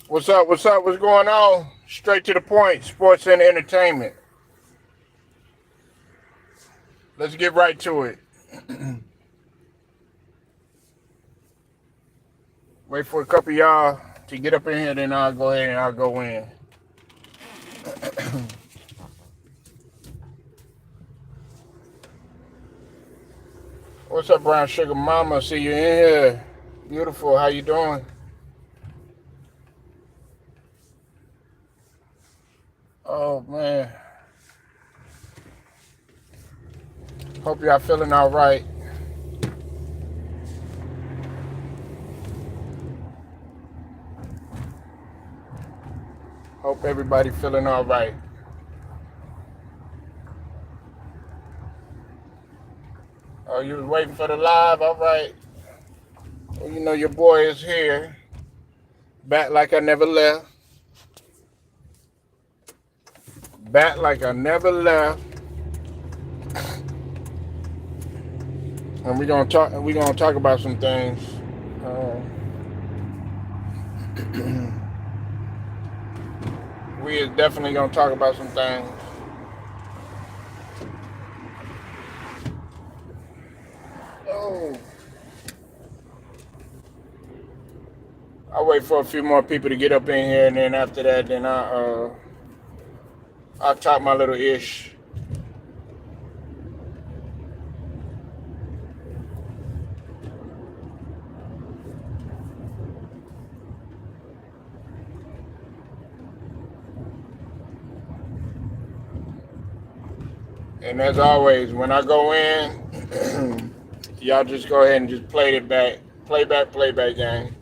What's up? What's up? What's going on? Straight to the point. Sports and entertainment. Let's get right to it. Wait for a couple of y'all to get up in here, then I'll go ahead and I'll go in. What's up, Brown Sugar Mama? See you in here. Beautiful. How you doing? Oh man. Hope y'all feeling all right. Hope everybody feeling all right. Oh, you was waiting for the live? All right. Well, you know your boy is here. Back like I never left. Back like I never left. And we're gonna talk about some things. We is definitely gonna talk about some things. Oh. I'll wait for a few more people to get up in here, and then after that, then I'll talk my little ish. And as always, when I go in, y'all just go ahead and just play it back. Playback gang.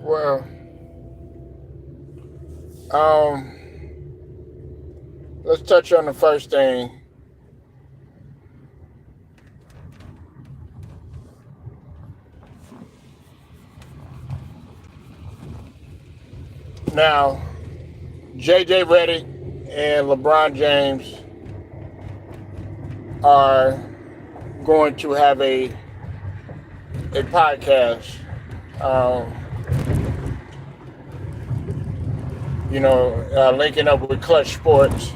Well, let's touch on the first thing. Now, JJ Reddick and LeBron James are going to have a podcast. Linking up with Clutch Sports.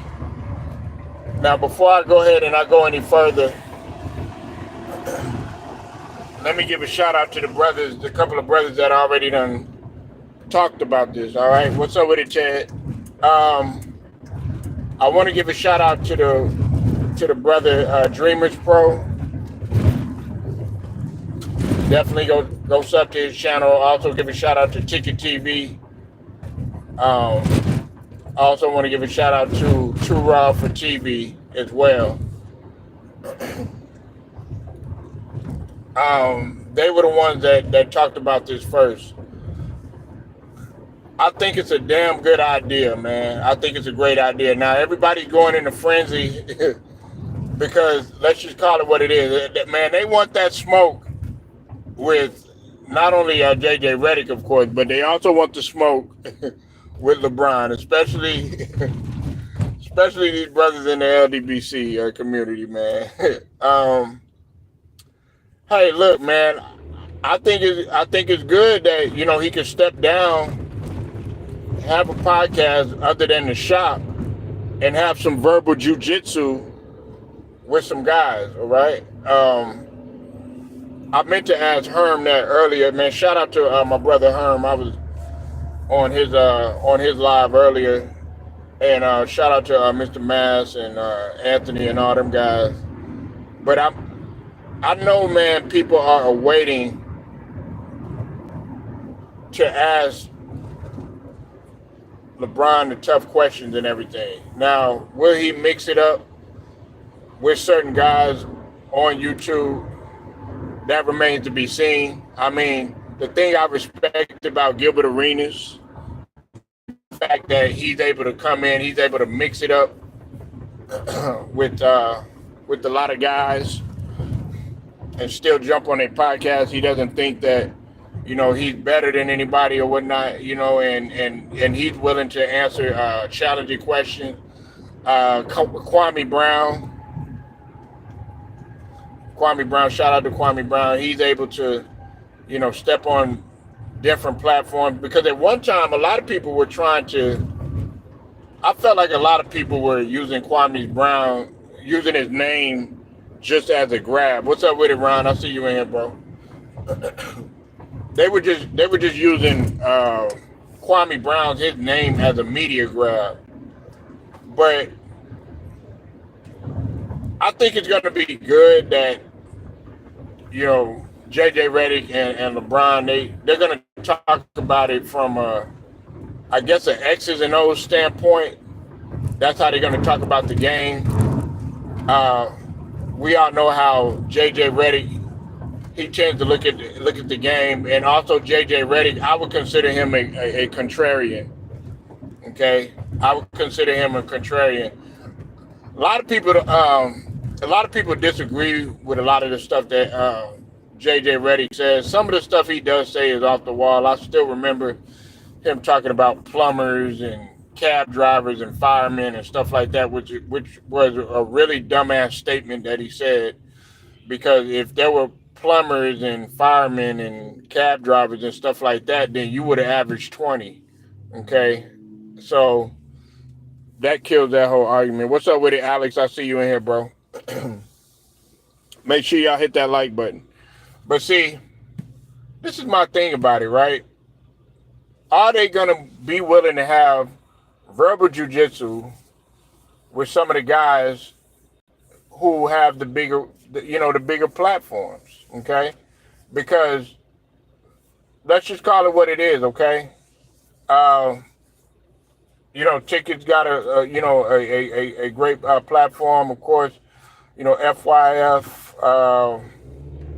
Now, before I go ahead and I go any further, let me give a shout out to the couple of brothers that already done talked about this. All right, what's up with it, Chad? I want to give a shout out to the brother Dreamers Pro. Definitely go sub to his channel. Also give a shout out to Ticket TV. I also want to give a shout out to Too Raw for TV as well. They were the ones that talked about this first. I think it's a damn good idea, man. I think it's a great idea. Now, everybody's going into frenzy because let's just call it what it is. Man, they want that smoke with not only JJ Reddick, of course, but they also want the smoke with LeBron, especially these brothers in the LDBC community, man. Hey, look, man. I think it's good that he could step down, have a podcast other than the shop, and have some verbal jujitsu with some guys. All right. I meant to ask Herm that earlier, man. Shout out to my brother Herm. I was on his live earlier, and shout out to Mr. Mass and Anthony and all them guys. But I know, man, people are awaiting to ask LeBron the tough questions and everything. Now, will he mix it up with certain guys on YouTube? That remains to be seen. I mean, the thing I respect about Gilbert Arenas, the fact that he's able to come in, he's able to mix it up with a lot of guys. and still jump on a podcast. He doesn't think that, he's better than anybody or whatnot, and he's willing to answer challenging questions. Kwame Brown, shout out to Kwame Brown. He's able to, step on different platforms, because at one time a lot of people were trying to. I felt like a lot of people were using Kwame Brown, using his name just as a grab. What's up with it, Ron? I see you in here, bro. They were just using Kwame Brown's his name as a media grab, but I think it's going to be good that JJ Reddick and LeBron they're going to talk about it from I guess an X's and O's standpoint. That's how they're going to talk about the game. We all know how JJ Reddick, he tends to look at the game, and also JJ Reddick, I would consider him a contrarian. Okay, I would consider him a contrarian. A lot of people disagree with a lot of the stuff that JJ Reddick says. Some of the stuff he does say is off the wall. I still remember him talking about plumbers and cab drivers and firemen and stuff like that, which was a really dumbass statement that he said, because if there were plumbers and firemen and cab drivers and stuff like that, then you would have averaged 20. Okay, so that kills that whole argument. What's up with it, Alex? I see you in here, bro. Make sure y'all hit that like button. But see, this is my thing about it, right? Are they going to be willing to have verbal jiu-jitsu with some of the guys who have the bigger platforms, okay? Because let's just call it what it is, okay? Tickets got a great platform, of course. FYF.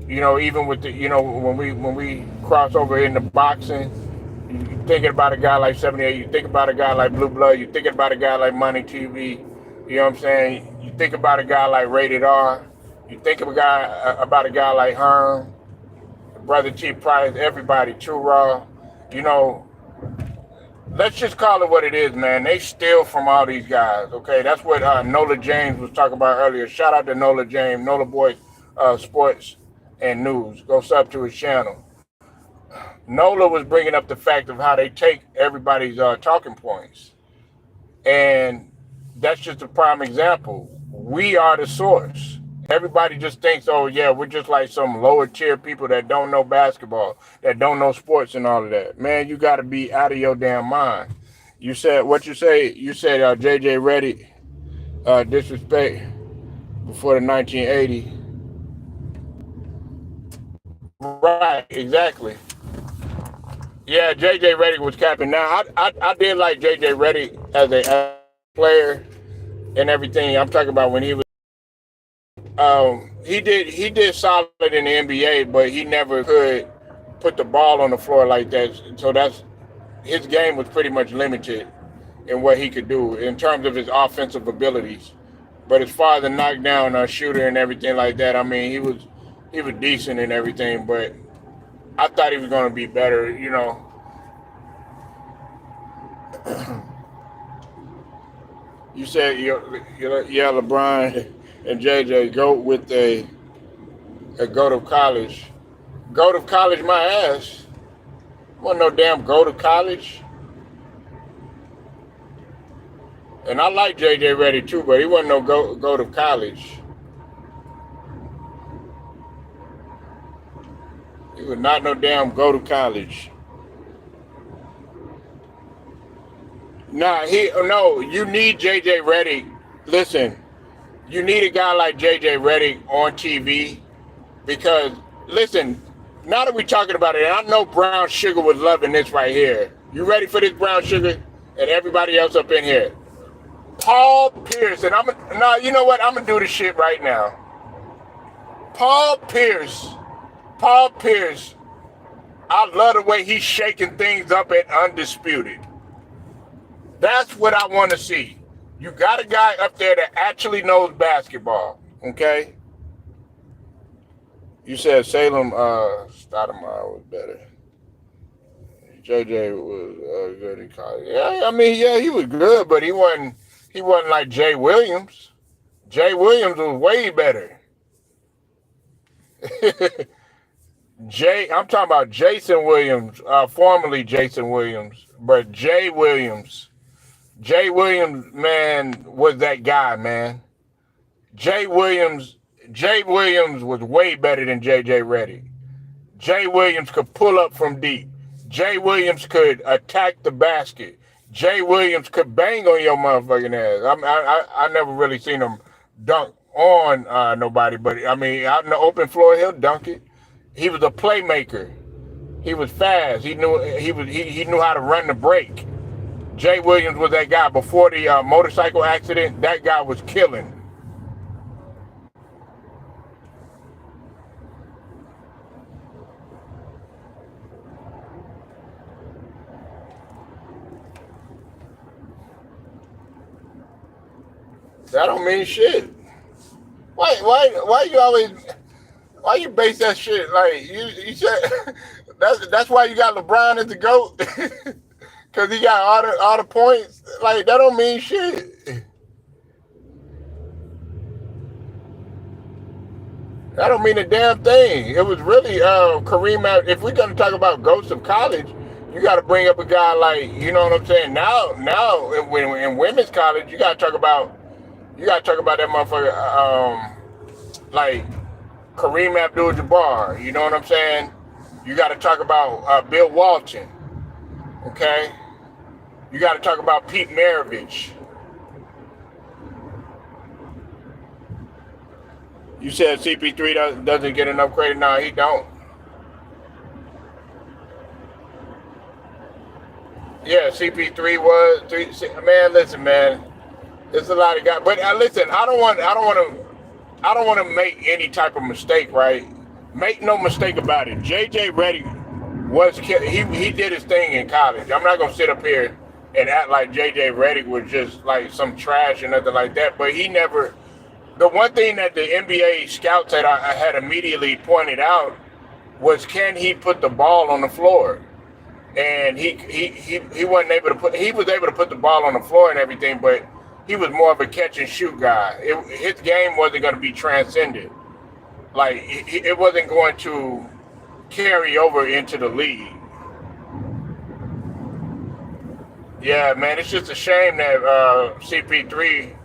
Even with the when we cross over into boxing. You thinking about a guy like 78, you think about a guy like Blue Blood, you thinking about a guy like Money TV, you know what I'm saying? You think about a guy like Rated R, you think of about a guy like Herm, Brother T Price, everybody, Too Raw, let's just call it what it is, man. They steal from all these guys, okay? That's what Nola James was talking about earlier. Shout out to Nola James, Nola Boy Sports and News. Go sub to his channel. Nola was bringing up the fact of how they take everybody's talking points. And that's just a prime example. We are the source. Everybody just thinks, oh, yeah, we're just like some lower tier people that don't know basketball, that don't know sports and all of that. Man, you got to be out of your damn mind. You said, what you say? You said JJ Reddick disrespect before the 1980. Right, exactly. Yeah, JJ Reddick was capping. Now, I did like JJ Reddick as a player and everything. I'm talking about when he was. He did solid in the NBA, but he never could put the ball on the floor like that. So his game was pretty much limited in what he could do in terms of his offensive abilities. But as far as the knockdown shooter and everything like that, I mean, he was decent and everything, but I thought he was going to be better, You said, yeah, LeBron and JJ go with a go to college. Go to college, my ass. Wasn't no damn go to college. And I like JJ Reddick too, but he wasn't no go to college. He was not no damn go to college. You need JJ Reddick. Listen, you need a guy like JJ Reddick on TV because, listen, now that we're talking about it, and I know Brown Sugar was loving this right here. You ready for this, Brown Sugar? And everybody else up in here. Paul Pierce, and you know what? I'm going to do this shit right now. Paul Pierce, I love the way he's shaking things up at Undisputed. That's what I want to see. You got a guy up there that actually knows basketball, okay? You said Salem Stoudemire was better. JJ was good in college. Yeah, I mean, yeah, he was good, but he wasn't like Jay Williams. Jay Williams was way better. I'm talking about Jason Williams, formerly Jason Williams, but Jay Williams. Jay Williams, man, was that guy, man. Jay Williams, Jay Williams was way better than JJ Reddick. Jay Williams could pull up from deep. Jay Williams could attack the basket. Jay Williams could bang on your motherfucking ass. I never really seen him dunk on nobody, but I mean, out in the open floor, he'll dunk it. He was a playmaker. He was fast. He knew how to run the break. Jay Williams was that guy before the motorcycle accident. That guy was killing. That don't mean shit. Why you base that shit like you said? That's why you got LeBron as the GOAT, because he got all the points. Like that don't mean shit. That don't mean a damn thing. It was really Kareem. If we're gonna talk about GOATs of college, you got to bring up a guy like, you know what I'm saying. Now in women's college, you got to talk about that motherfucker. Like Kareem Abdul-Jabbar. You know what I'm saying? You got to talk about Bill Walton. Okay. You got to talk about Pete Maravich. You said CP3 doesn't get enough credit. No, he don't. Yeah, CP3 was three. Man, listen, man. There's a lot of guys, but listen. I don't want to make any type of mistake. Right? Make no mistake about it. JJ Reddick he did his thing in college. I'm not gonna sit up here and act like JJ Reddick was just like some trash or nothing like that. But he never. The one thing that the NBA scouts had immediately pointed out was, can he put the ball on the floor? And he wasn't able to he was able to put the ball on the floor and everything, but he was more of a catch and shoot guy. His game wasn't going to be transcended. Like it wasn't going to carry over into the league. Yeah, man, it's just a shame that CP3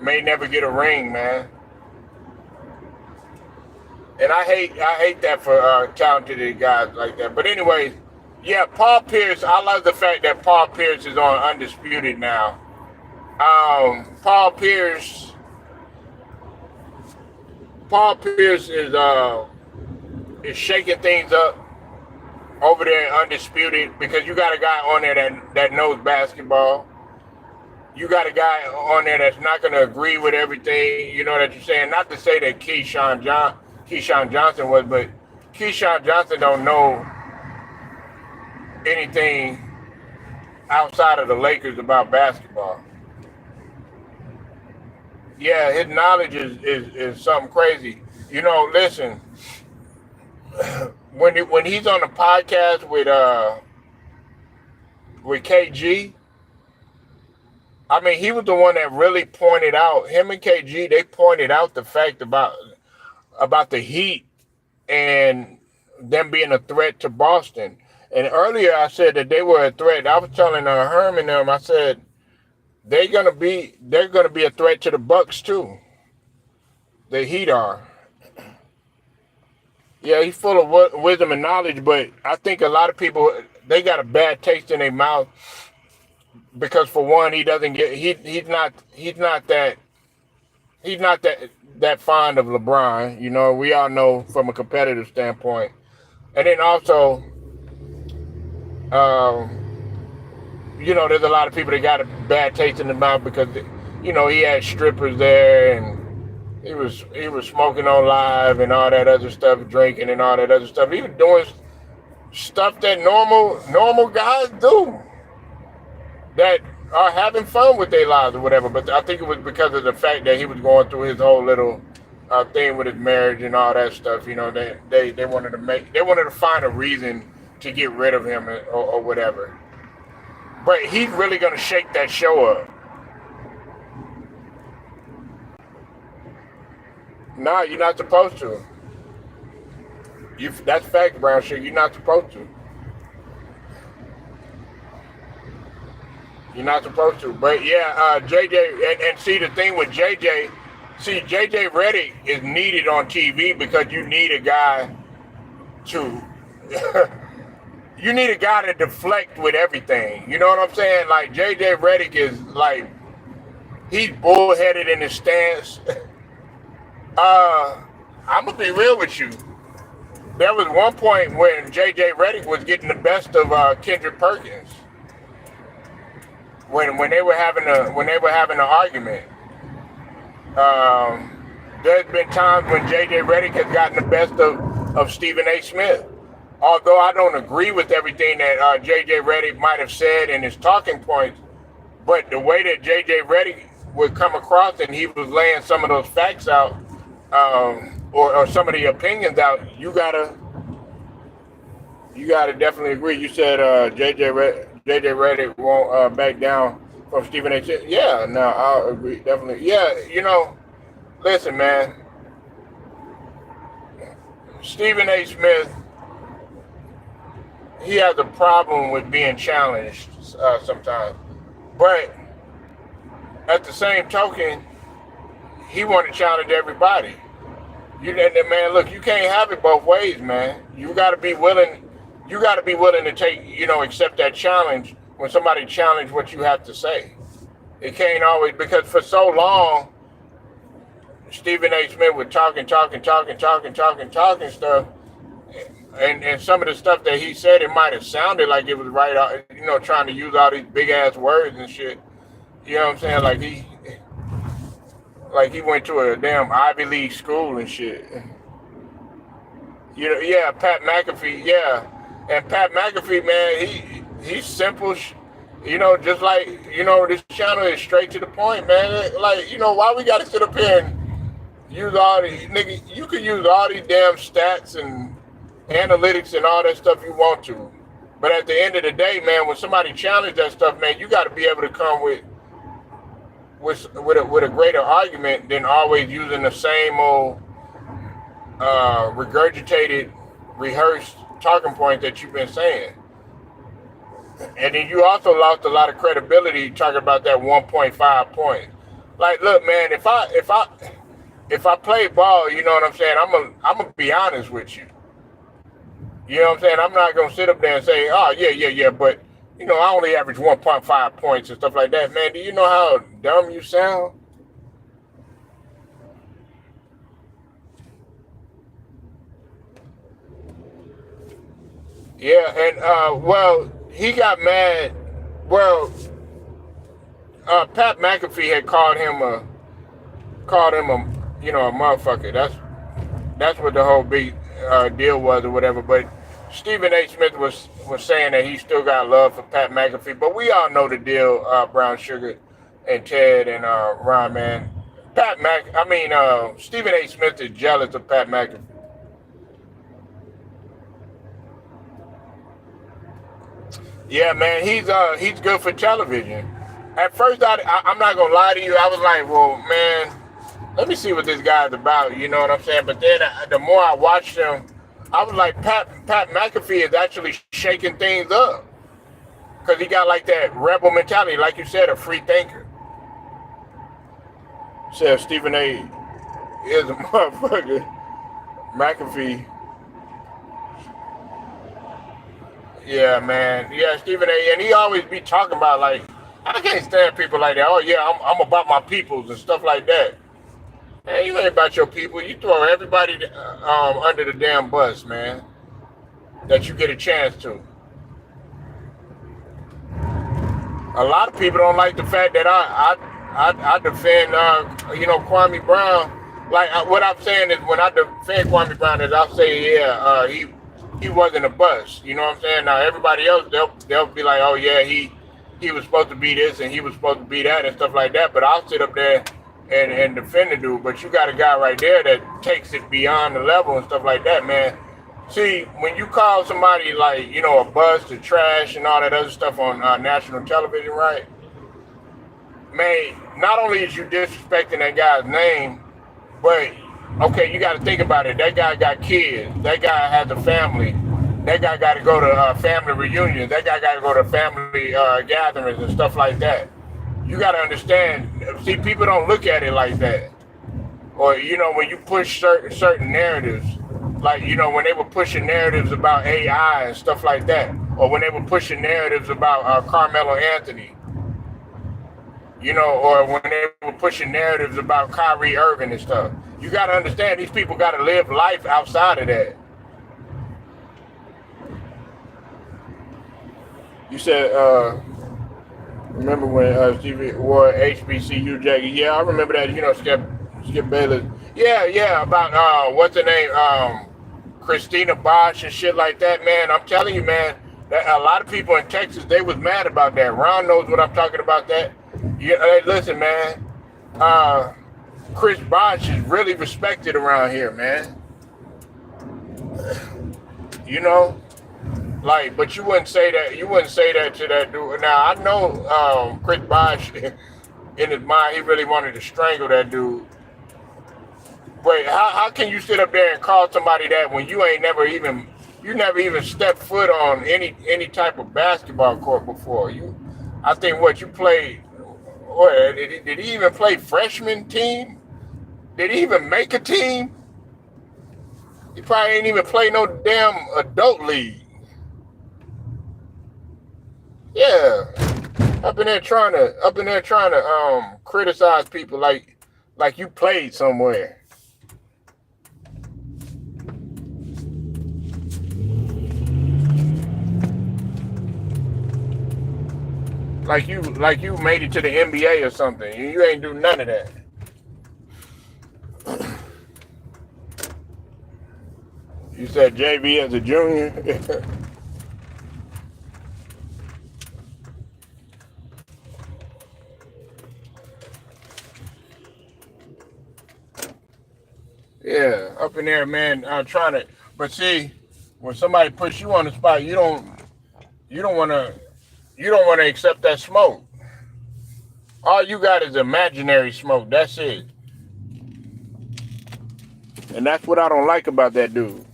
may never get a ring, man. And I hate that for talented guys like that. But anyway, yeah, Paul Pierce. I love the fact that Paul Pierce is on Undisputed now. Paul Pierce is shaking things up over there in Undisputed, because you got a guy on there that knows basketball. You got a guy on there that's not going to agree with everything, you know, that you're saying. Not to say that Keyshawn Johnson was, but Keyshawn Johnson don't know anything outside of the Lakers about basketball. Yeah, his knowledge is something crazy. You know, listen, when he's on the podcast with KG, I mean, he was the one that really pointed out, him and KG, they pointed out the fact about the Heat and them being a threat to Boston. And earlier I said that they were a threat. I was telling Herm and them, I said they're gonna be a threat to the Bucks too. The Heat are. Yeah, he's full of wisdom and knowledge, but I think a lot of people, they got a bad taste in their mouth because, for one, he doesn't get he's not that fond of LeBron. You know, we all know from a competitive standpoint. And then also, you know, there's a lot of people that got a bad taste in the mouth because, you know, he had strippers there and he was smoking on live and all that other stuff, drinking and all that other stuff. He was doing stuff that normal guys do, that are having fun with their lives or whatever. But I think it was because of the fact that he was going through his whole little thing with his marriage and all that stuff. You know, they wanted to find a reason to get rid of him or whatever. But he's really gonna shake that show up. No, you're not supposed to. That's fact, brown shit. You're not supposed to. You're not supposed to. But yeah, JJ, and see the thing with JJ, JJ Reddick is needed on TV because you need a guy to you need a guy to deflect with everything. You know what I'm saying? Like JJ Reddick is like, he's bullheaded in his stance. I'm gonna be real with you. There was one point when JJ Reddick was getting the best of Kendrick Perkins when they were having an argument. There's been times when JJ Reddick has gotten the best of Stephen A. Smith. Although I don't agree with everything that JJ Reddick might have said in his talking points, but the way that JJ Reddick would come across and he was laying some of those facts out, or some of the opinions out, you gotta definitely agree. You said JJ Reddick won't back down from Stephen A. Smith. Yeah, no, I'll agree, definitely. Yeah, you know, listen, man, Stephen A. Smith, he has a problem with being challenged sometimes, but at the same token, he want to challenge everybody. Man, look, you can't have it both ways, man. You got to be willing. You got to be willing to take, accept that challenge when somebody challenge what you have to say. It can't always, because for so long, Stephen A. Smith was talking stuff, and some of the stuff that he said, it might have sounded like it was right, trying to use all these big ass words and shit. You know what I'm saying? Like he went to a damn Ivy League school and shit. Yeah, Pat McAfee, yeah. And Pat McAfee, man, he's simple, just like, this channel is straight to the point, man. Like, why we gotta sit up here and use all these, nigga, you can use all these damn stats and analytics and all that stuff you want to. But at the end of the day, man, when somebody challenges that stuff, man, you gotta be able to come with a greater argument than always using the same old regurgitated, rehearsed talking point that you've been saying. And then you also lost a lot of credibility talking about that 1.5 points. Like, look, man, if I play ball, you know what I'm saying, I'm gonna be honest with you. You know what I'm saying? I'm not gonna sit up there and say, oh yeah, but I only average 1.5 points and stuff like that. Man, do you know how dumb you sound? Yeah, and well, he got mad. Well, Pat McAfee had called him a motherfucker. That's what the whole big deal was or whatever. But Stephen A. Smith was saying that he still got love for Pat McAfee, but we all know the deal, Brown Sugar and Ted and Ron, man. Stephen A. Smith is jealous of Pat McAfee. Yeah, man, he's good for television. At first, I'm not gonna lie to you, I was like, well, man, let me see what this guy's about. You know what I'm saying? But then the more I watched him, I was like, Pat McAfee is actually shaking things up, because he got like that rebel mentality, like you said, a free thinker. Said Stephen A. is a motherfucker. McAfee. Yeah, man. Yeah, Stephen A. And he always be talking about, like, I can't stand people like that. Oh yeah, I'm about my peoples and stuff like that. Man, you ain't about your people. You throw everybody under the damn bus, man, that you get a chance to. A lot of people don't like the fact that I defend, Kwame Brown. Like, what I'm saying is, when I defend Kwame Brown, is I'll say, yeah, he wasn't a bust. You know what I'm saying? Now everybody else, they'll be like, oh yeah, he was supposed to be this and he was supposed to be that and stuff like that. But I'll sit up there and defend the dude. But you got a guy right there that takes it beyond the level and stuff like that, man. See, when you call somebody like, a bust or trash and all that other stuff on national television, right? Man, not only is you disrespecting that guy's name, but okay, you got to think about it. That guy got kids. That guy has a family. That guy got to go to family reunions. That guy got to go to family gatherings and stuff like that. You got to understand. See, people don't look at it like that. Or when you push certain narratives, like when they were pushing narratives about AI and stuff like that, or when they were pushing narratives about Carmelo Anthony, or when they were pushing narratives about Kyrie Irving and stuff. You got to understand, these people got to live life outside of that. You said, remember when Stevie wore HBCU jacket? Yeah, I remember that. Skip Bayless. Yeah, about what's the name? Christina Bosch and shit like that, man. I'm telling you, man, that a lot of people in Texas, they was mad about that. Ron knows what I'm talking about. That. Yeah, hey, listen, man. Chris Bosh is really respected around here, man. But you wouldn't say that. You wouldn't say that to that dude. Now I know Chris Bosh, in his mind, he really wanted to strangle that dude. Wait, how can you sit up there and call somebody that when you never even stepped foot on any type of basketball court before? I think you played. What, did he even play freshman team? Did he even make a team? He probably ain't even play no damn adult league. Yeah, up in there trying to criticize people like you played somewhere. Like you made it to the NBA or something. You ain't do none of that. You said JV as a junior? Yeah, up in there, man, trying to. But see, when somebody puts you on the spot, you don't want to accept that smoke. All you got is imaginary smoke. That's it. And that's what I don't like about that dude.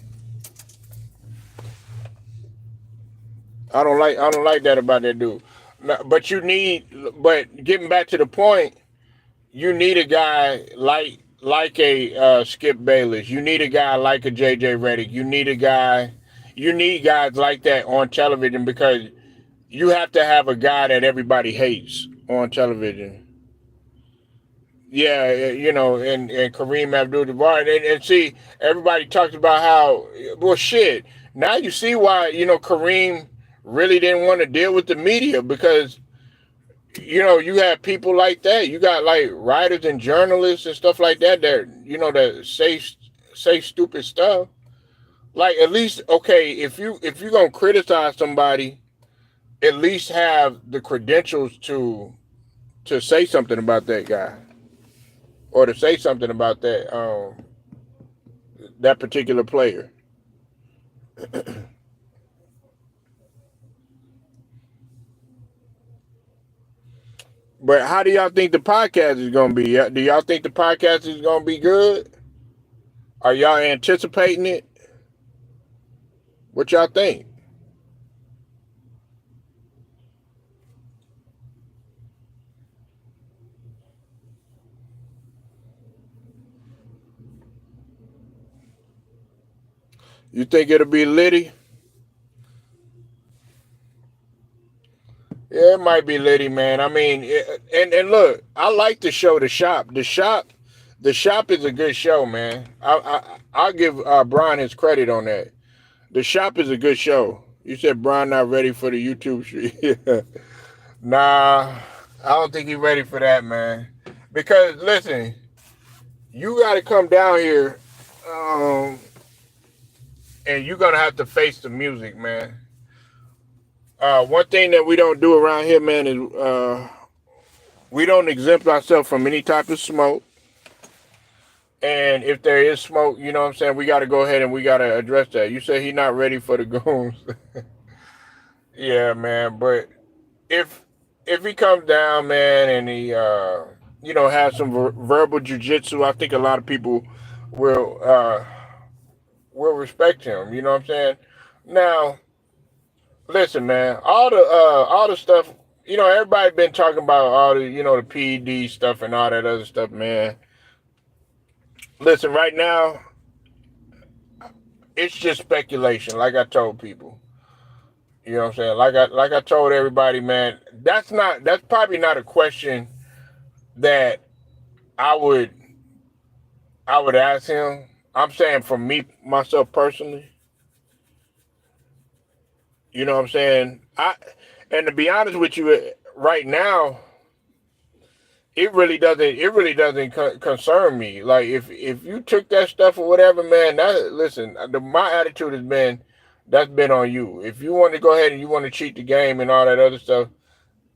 I don't like that about that dude. But getting back to the point, you need a guy like a Skip Bayless. You need a guy like a JJ Reddick. You need guys like that on television, because you have to have a guy that everybody hates on television. Yeah, and Kareem Abdul-Jabbar. And see, everybody talks about how, well, shit. Now you see why, Kareem really didn't want to deal with the media, because, you have people like that. You got like writers and journalists and stuff like that that say stupid stuff. Like, at least, okay, if you're going to criticize somebody, at least have the credentials to say something about that guy, or to say something about that particular player. But how do y'all think the podcast is going to be? Do y'all think the podcast is going to be good? Are y'all anticipating it? What y'all think? You think it'll be litty? Yeah, it might be litty, man. I mean, and look, I like the show, The Shop. The Shop is a good show, man. I'll give Brian his credit on that. The Shop is a good show. You said Brian not ready for the YouTube stream. Nah, I don't think he's ready for that, man. Because listen, you got to come down here, and you're gonna have to face the music, man. One thing that we don't do around here, man, is We don't exempt ourselves from any type of smoke. And if there is smoke, you know what I'm saying, we got to go ahead and we got to address that. You say he not ready for the goons. Yeah, man. But if he comes down, man, and he has some verbal jujitsu, I think a lot of people will respect him. You know what I'm saying? Now, listen, man. All the stuff. Everybody been talking about all the the PED stuff and all that other stuff, man. Listen, right now, it's just speculation. Like I told people. You know what I'm saying? Like I told everybody, man, that's probably not a question that I would ask him. I'm saying for me myself personally, you know what I'm saying? And to be honest with you, right now, it really doesn't concern me. Like if you took that stuff or whatever, man, listen, my attitude has been that's been on you. If you want to go ahead and you want to cheat the game and all that other stuff,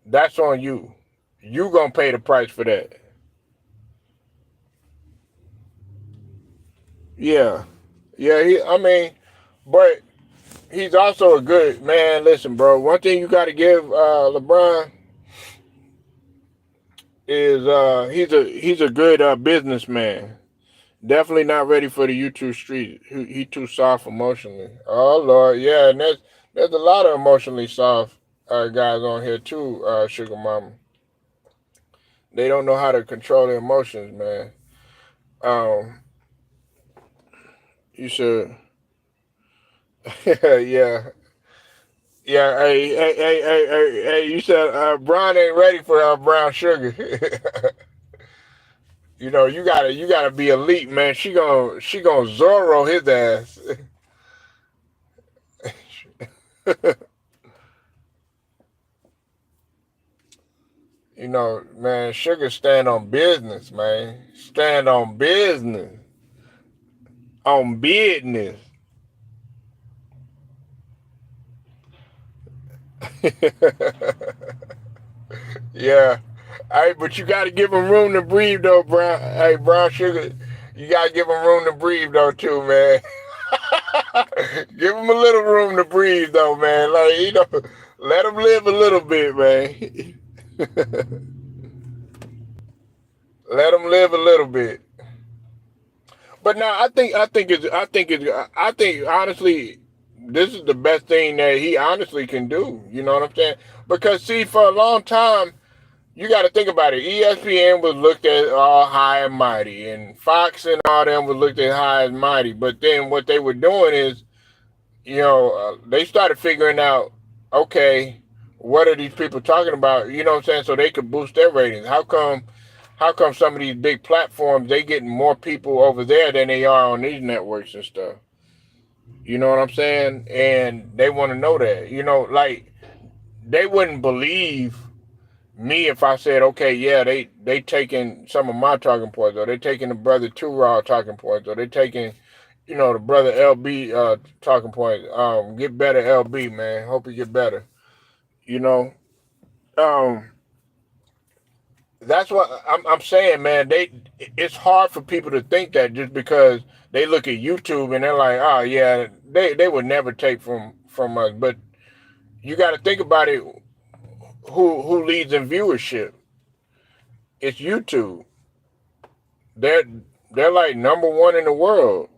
that's on you. You gonna pay the price for that. Yeah, yeah. But he's also a good man. Listen, bro. One thing you got to give LeBron is he's a good businessman. Definitely not ready for the YouTube street. He too soft emotionally. Oh Lord, yeah, and there's a lot of emotionally soft guys on here too. Sugar Mama, they don't know how to control their emotions, man. Um, you should, yeah. Yeah, hey, you said Brown ain't ready for brown sugar. You gotta be elite, man. She gonna Zorro his ass. Man, sugar stand on business, man. Stand on business. On business. Yeah. Hey, but you gotta give him room to breathe though, Brown. Hey, Brown Sugar, you gotta give him room to breathe though too, man. Give him a little room to breathe though, man. Like, let him live a little bit, man. Let him live a little bit. But now I think honestly, this is the best thing that he honestly can do. You know what I'm saying? Because see, for a long time, you got to think about it. ESPN was looked at all high and mighty, and Fox and all them was looked at high and mighty. But then what they were doing is, they started figuring out, okay, what are these people talking about? You know what I'm saying? So they could boost their ratings. How come some of these big platforms they getting more people over there than they are on these networks and stuff? You know what I'm saying? And they want to know that. Like they wouldn't believe me if I said, okay, yeah, they taking some of my talking points, or they taking the brother Two Raw talking points, or they taking, the brother LB talking points. Get better, LB, man. Hope you get better. You know, um, that's what I'm saying, man. It's hard for people to think that just because they look at YouTube and they're like, oh yeah, they would never take from us. But you got to think about it. Who leads in viewership? It's YouTube. They're they're like number one in the world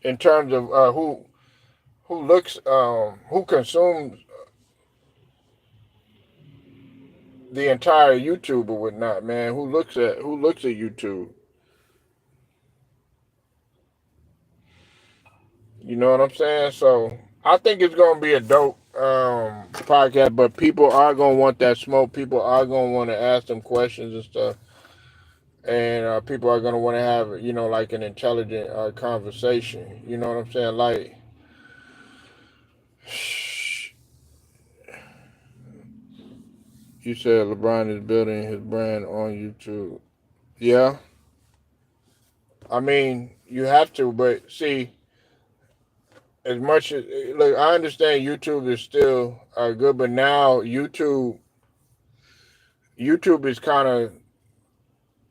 in terms of who consumes the entire YouTube or whatnot, man. Who looks at YouTube? You know what I'm saying? So I think it's gonna be a dope podcast, but people are gonna want that smoke. People are gonna want to ask them questions and stuff, and people are gonna want to have like an intelligent conversation. You know what I'm saying? Like, you said LeBron is building his brand on YouTube. Yeah, I mean you have to, but see, as much as look, I understand YouTube is still good, but now YouTube YouTube is kind of,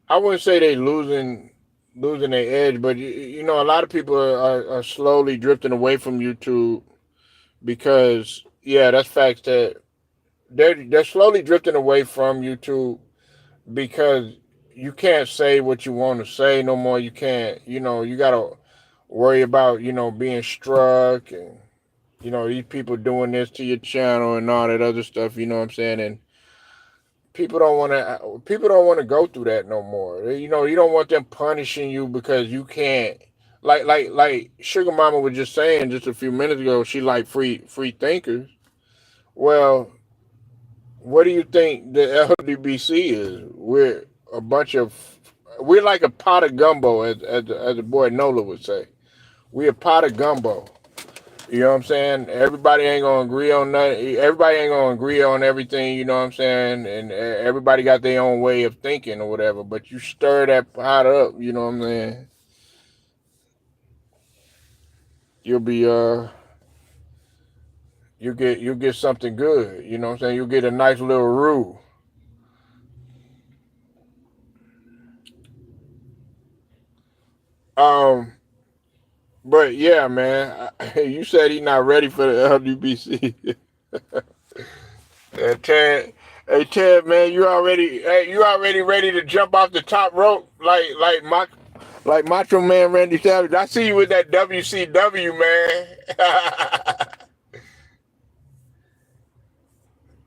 I wouldn't say they losing their edge, but a lot of people are slowly drifting away from YouTube because yeah, that's facts that they're slowly drifting away from YouTube because you can't say what you want to say no more. You can't, you gotta worry about being struck and these people doing this to your channel and all that other stuff. You know what I'm saying? And people don't want to go through that no more. You don't want them punishing you because you can't. Like Sugar Mama was just saying just a few minutes ago. She like free thinkers. Well, what do you think the LDBC is? A bunch of we're like a pot of gumbo, as the boy Nola would say. We're a pot of gumbo. You know what I'm saying? Everybody ain't gonna agree on nothing. Everybody ain't gonna agree on everything. You know what I'm saying? And everybody got their own way of thinking or whatever. But you stir that pot up. You know what I'm saying? You'll be you'll get something good. You know what I'm saying? You'll get a nice little roux. Um, but yeah, man, you said he's not ready for the LDBC. Ted, hey Ted, man, you already ready to jump off the top rope like Macho Man Randy Savage. I see you with that WCW, man.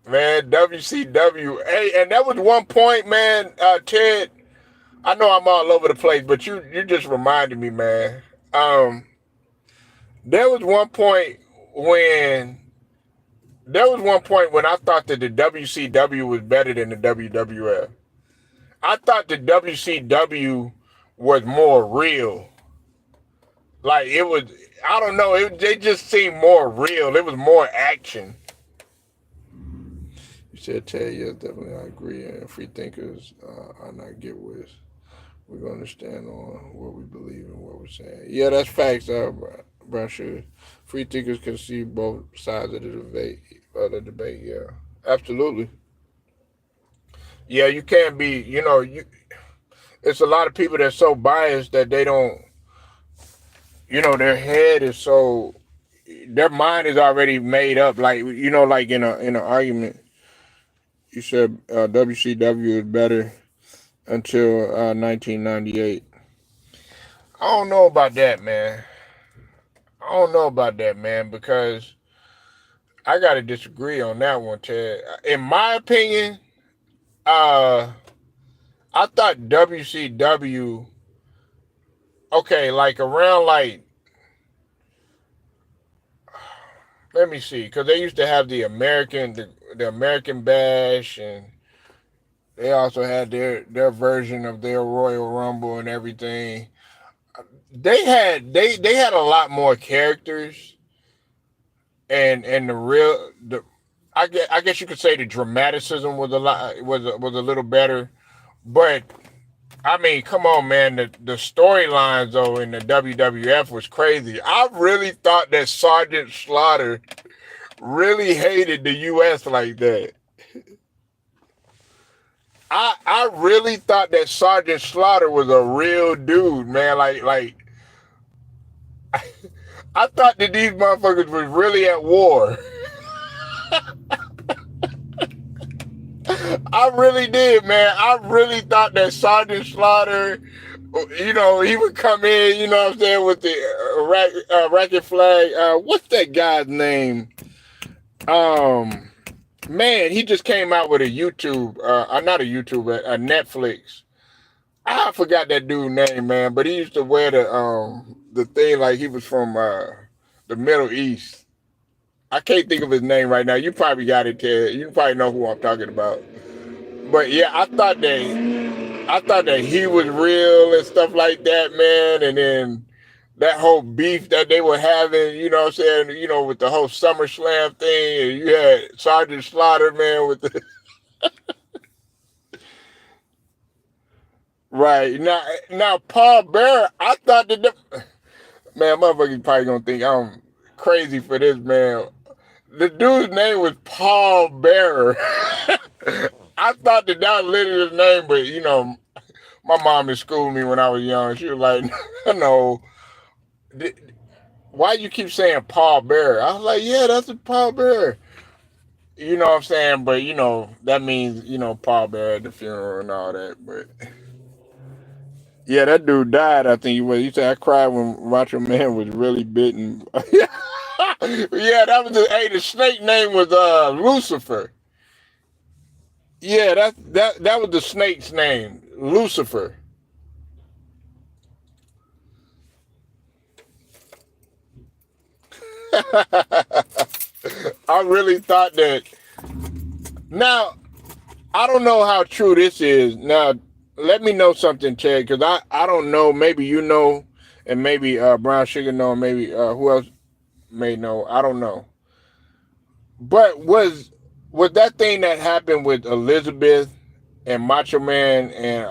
Man, WCW. Hey, and that was one point, man. Ted, I know I'm all over the place, but you just reminded me, man. Um, there was one point when I thought that the WCW was better than the WWF. I thought the WCW was more real. Like it was, I don't know. They just seemed more real. It was more action. You said, Ted, yeah, definitely, I agree. And free thinkers are not get with. We're going to stand on what we believe and what we're saying. Yeah, that's facts, Brown Sugar. Free thinkers can see both sides of the debate. Yeah, absolutely. Yeah, you can't be. It's a lot of people that's so biased that they don't. Their head is so. Their mind is already made up. Like like in an argument, you said WCW is better until 1998. I don't know about that, man. I don't know about that, man, because I gotta disagree on that one, Ted. In my opinion, uh, I thought WCW, okay, like around like, let me see, because they used to have the American Bash, and they also had their version of their Royal Rumble and everything. They had a lot more characters, and I guess you could say the dramaticism was a little better, but I mean, come on, man, the storylines though in the WWF was crazy. I really thought that Sergeant Slaughter really hated the US like that. I really thought that Sergeant Slaughter was a real dude, man. Like I thought that these motherfuckers was really at war. I really did, man. I really thought that Sergeant Slaughter, he would come in, you know what I'm saying, with the racket flag. What's that guy's name? Man, he just came out with a YouTube, not a YouTube, a Netflix. I forgot that dude's name, man, but he used to wear the thing like he was from the Middle East. I can't think of his name right now. You probably got it, Ted. You probably know who I'm talking about. But yeah, I thought that he was real and stuff like that, man. And then that whole beef that they were having, you know what I'm saying, with the whole SummerSlam thing, and you had Sergeant Slaughter, man, with the right. Now Paul Bearer, I thought that man, motherfuckers probably gonna think I'm crazy for this, man. The dude's name was Paul Bearer. I thought that was literally his name, but my mom had schooled me when I was young. She was like, "No, why you keep saying Paul Bearer?" I was like, "Yeah, that's a Paul Bearer." You know what I'm saying? But that means Paul Bearer at the funeral and all that. But yeah, that dude died. I think he was. He said I cried when Macho Man was really bitten. Yeah, that was the snake name was Lucifer. Yeah, that was the snake's name, Lucifer. I really thought that. Now, I don't know how true this is. Now, let me know something, Chad, because I don't know. Maybe you know, and maybe Brown Sugar know, and maybe who else may know. I don't know. But was that thing that happened with Elizabeth and Macho Man and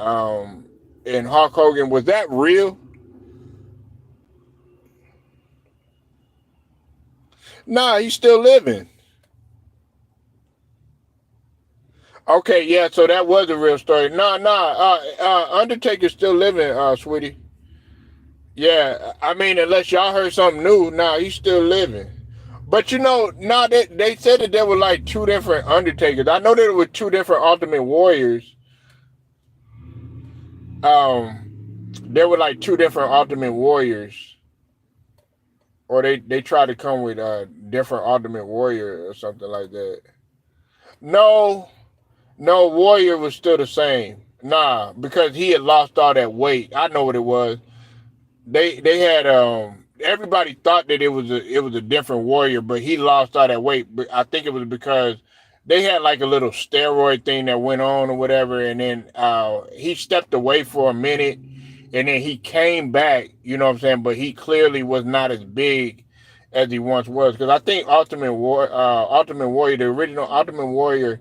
Hulk Hogan, was that real? Nah, he's still living. Okay, yeah, so that was a real story. Nah, Undertaker's still living, sweetie. Yeah, I mean, unless y'all heard something new, nah, he's still living. But nah, they said that there were like two different Undertakers. I know there were two different Ultimate Warriors. There were like two different Ultimate Warriors, or they tried to come with a different Ultimate Warrior or something like that. No, no, Warrior was still the same. Nah, because he had lost all that weight. I know what it was. They had everybody thought that it was a different Warrior, but he lost all that weight. But I think it was because they had like a little steroid thing that went on or whatever, and then he stepped away for a minute, and then he came back. You know what I'm saying? But he clearly was not as big as he once was, because I think Ultimate Warrior, the original Ultimate Warrior,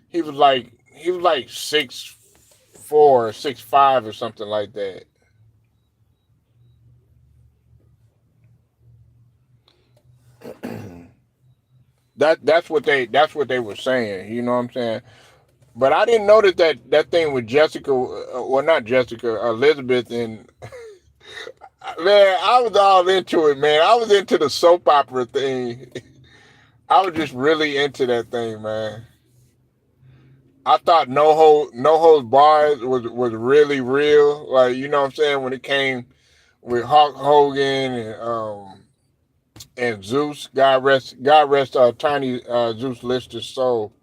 he was like 6'4", 6'5", or something like that. That's what they were saying. You know what I'm saying? But I didn't notice that thing with Jessica, well, not Jessica, Elizabeth, and man, I was all into it, man. I was into the soap opera thing. I was just really into that thing, man. I thought no holds bars was really real. Like, you know what I'm saying, when it came with Hulk Hogan and Zeus. God rest Tiny Zeus Lister's soul.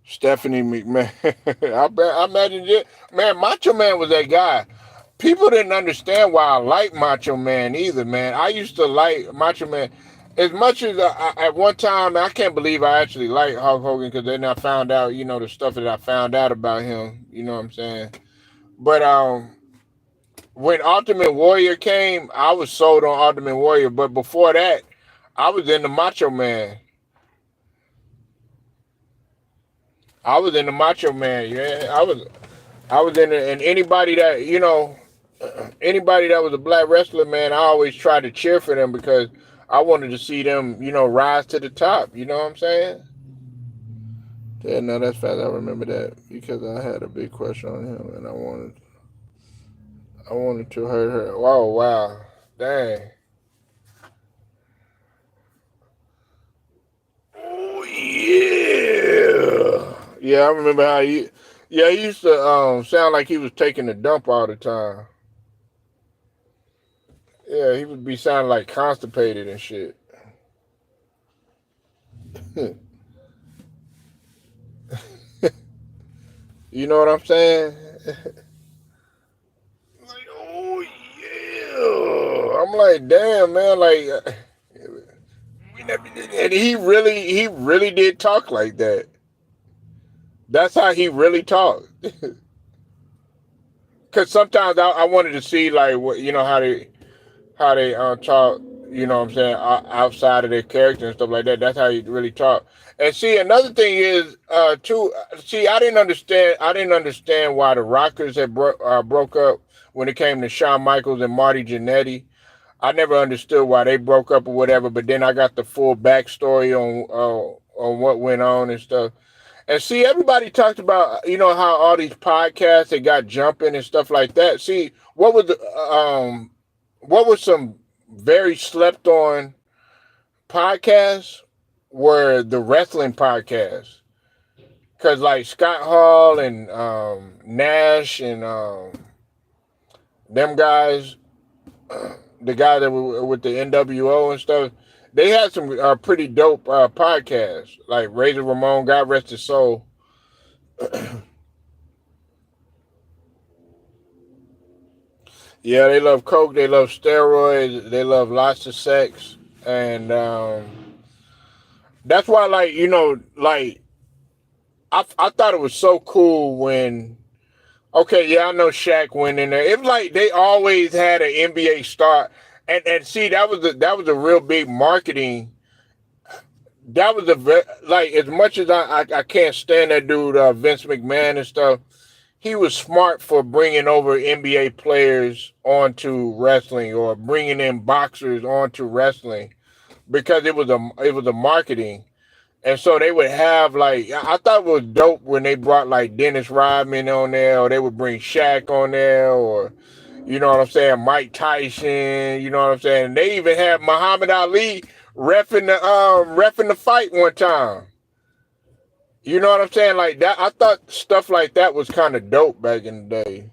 Stephanie McMahon. I imagine it. Man, Macho Man was that guy. People didn't understand why I liked Macho Man either, man. I used to like Macho Man as much as at one time. I can't believe I actually liked Hulk Hogan, because then I found out, the stuff that I found out about him. You know what I'm saying? But when Ultimate Warrior came, I was sold on Ultimate Warrior. But before that, I was into Macho Man. I was into Macho Man. Yeah, I was in it, and anybody that was a black wrestler, man, I always tried to cheer for them, because I wanted to see them, rise to the top. You know what I'm saying? Yeah, no, that's fast. I remember that because I had a big crush on him, and I wanted to hurt her. Wow, wow, dang. Oh yeah, yeah. I remember how he. Yeah, he used to sound like he was taking a dump all the time. Yeah, he would be sounding like constipated and shit. You know what I'm saying? Like, oh yeah. I'm like, damn, man. Like, and he really did talk like that. That's how he really talked. Cause sometimes I wanted to see, like, what, how they talk. You know what I'm saying? Outside of their character and stuff like that. That's how he really talk. And see, another thing is too. See, I didn't understand. why the Rockers had broke up when it came to Shawn Michaels and Marty Jannetty. I never understood why they broke up or whatever. But then I got the full backstory on what went on and stuff. And see, everybody talked about, how all these podcasts they got jumping and stuff like that. See, what was some very slept on podcasts were the wrestling podcasts. Cause like Scott Hall and Nash and them guys, the guy that were with the NWO and stuff, they had some pretty dope podcasts. Like Razor Ramon, God rest his soul. Yeah, they love coke, they love steroids, they love lots of sex, and that's why, like I thought it was so cool when. Okay, yeah, I know Shaq went in there. It's like they always had an NBA star, and see that was a real big marketing. That was like as much as I can't stand that dude Vince McMahon and stuff. He was smart for bringing over NBA players onto wrestling or bringing in boxers onto wrestling because it was a marketing. And so they would have I thought it was dope when they brought like Dennis Rodman on there, or they would bring Shaq on there, or you know what I'm saying, Mike Tyson, you know what I'm saying. They even had Muhammad Ali reffing the fight one time. You know what I'm saying? Like that, I thought stuff like that was kind of dope back in the day.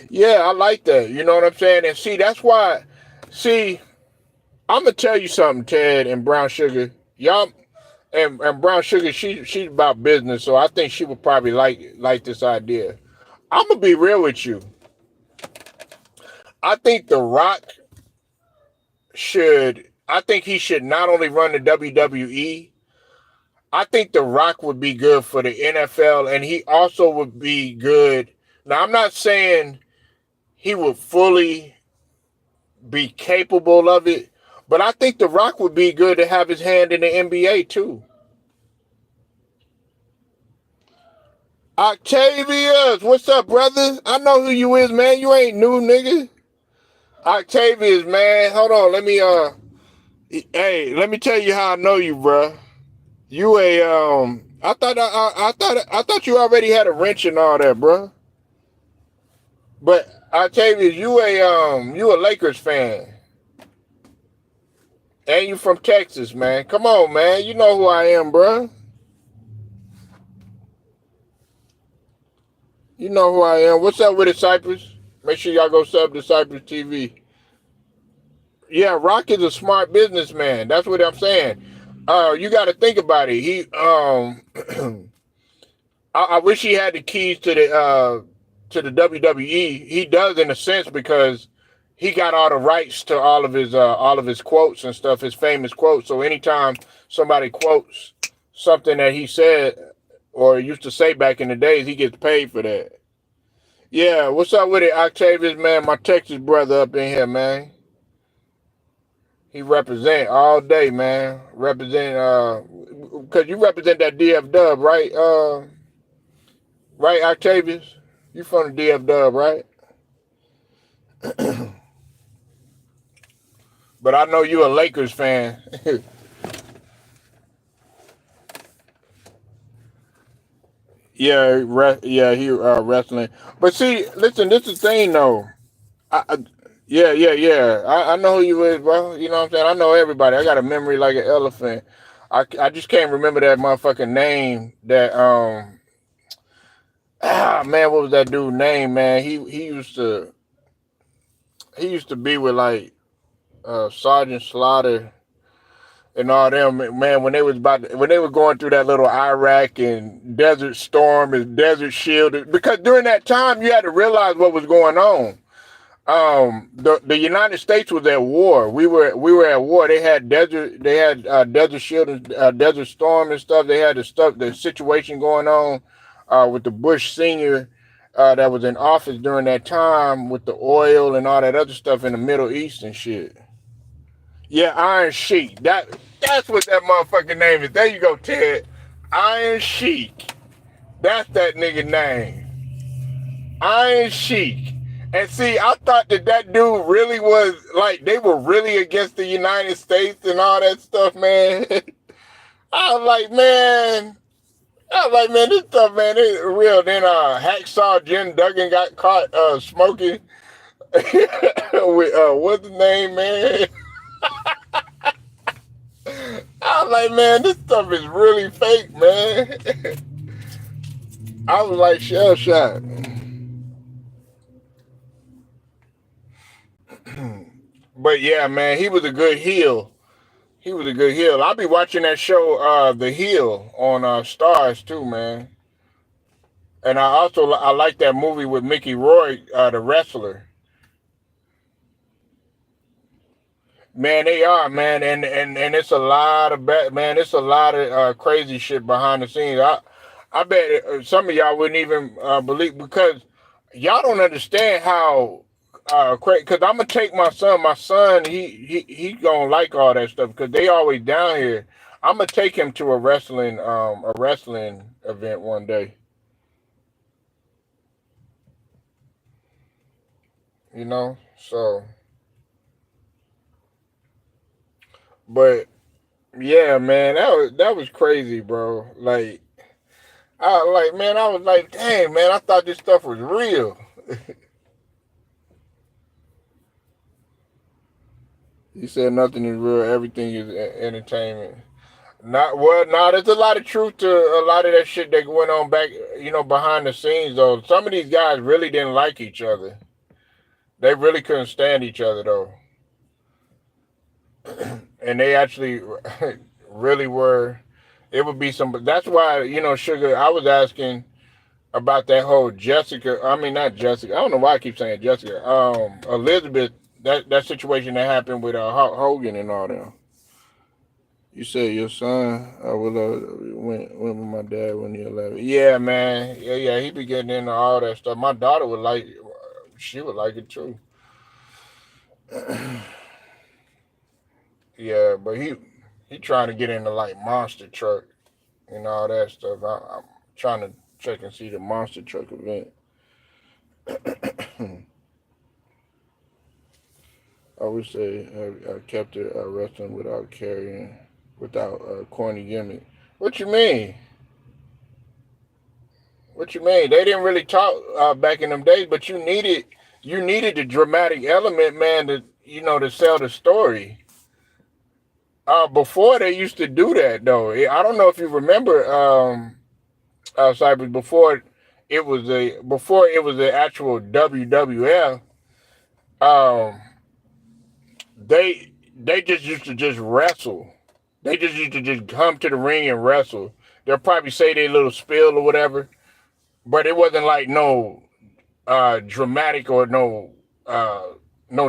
Yeah, I like that. You know what I'm saying? And see, that's why. See, I'm gonna tell you something, Ted and Brown Sugar. Y'all and Brown Sugar, she's about business, so I think she would probably like this idea. I'm gonna be real with you. I think The Rock I think he should not only run the WWE. I think The Rock would be good for the NFL, and he also would be good. Now, I'm not saying he would fully be capable of it, but I think The Rock would be good to have his hand in the NBA too. Octavius, what's up, brother? I know who you is, man. You ain't new, nigga. Octavius, man. Hold on, let me tell you how I know you, bruh. You I thought you already had a wrench and all that, bruh. But Octavius, you a Lakers fan. And you from Texas, man. Come on, man. You know who I am, bruh. You know who I am. What's up with it, Cypress? Make sure y'all go sub to Cypress TV. Yeah, Rock is a smart businessman. That's what I'm saying. You got to think about it. I wish he had the keys to the WWE. He does in a sense because he got all the rights to all of his quotes and stuff, his famous quotes. So anytime somebody quotes something that he said or used to say back in the days, he gets paid for that. Yeah, what's up with it, Octavius, man? My Texas brother up in here, man. He represent all day, man. Cause you represent that DF Dub, right? Right, Octavius? You from the DF Dub, right? But I know you a Lakers fan. He wrestling. But see, listen, this is the thing though. Yeah. I know who you is, bro. You know what I'm saying? I know everybody. I got a memory like an elephant. I just can't remember that motherfucking name. Man, what was that dude's name, man? He used to be with like Sergeant Slaughter and all them, man, when they were going through that little Iraq and Desert Storm and Desert Shield, because during that time you had to realize what was going on. The United States was at war. We were at war. They had Desert Shield and Desert Storm and stuff. They had the situation going on with the Bush Senior that was in office during that time with the oil and all that other stuff in the Middle East and shit. Yeah, Iron Sheik. That's what that motherfucking name is. There you go, Ted. Iron Sheik. That's that nigga name. Iron Sheik. And see, I thought that dude really was like they were really against the United States and all that stuff, man. I was like, man, this stuff, man, is real. Then Hacksaw Jim Duggan got caught smoking with what's his name, man? I was like, man, this stuff is really fake, man. I was like shell shocked. But yeah, man, he was a good heel. He was a good heel. I'll be watching that show, The Heel, on Stars too, man. And I like that movie with Mickey Rourke, the wrestler. Man, they are, man, and it's a lot of man. It's a lot of crazy shit behind the scenes. I bet some of y'all wouldn't even believe because y'all don't understand how crazy. Because I'm gonna take my son. My son, he gonna like all that stuff because they always down here. I'm gonna take him to a wrestling event one day. You know, so but yeah, man, that was crazy, bro. Man, I was like, dang, man, I thought this stuff was real. He said nothing is real, everything is entertainment. Not well, no, there's a lot of truth to a lot of that shit that went on back, behind the scenes though. Some of these guys really didn't like each other. They really couldn't stand each other though. And they actually really were it would be some that's why, Sugar, I was asking about that whole Jessica. I mean, not Jessica. I don't know why I keep saying Jessica. Elizabeth. That situation that happened with Hogan and all them. You said your son went with my dad when he 11. Yeah, man. Yeah. He be getting into all that stuff. My daughter would like. She would like it too. Yeah, but he trying to get into like monster truck and all that stuff. I'm trying to check and see the monster truck event. I would say I kept it wrestling without a corny gimmick. What you mean? What you mean? They didn't really talk back in them days, but you needed the dramatic element, man, to sell the story. Before they used to do that though. I don't know if you remember, Cypress, before it was the actual WWF. Um, they just used to just wrestle. They just used to just come to the ring and wrestle. They'll probably say their little spiel or whatever, but it wasn't like no dramatic or no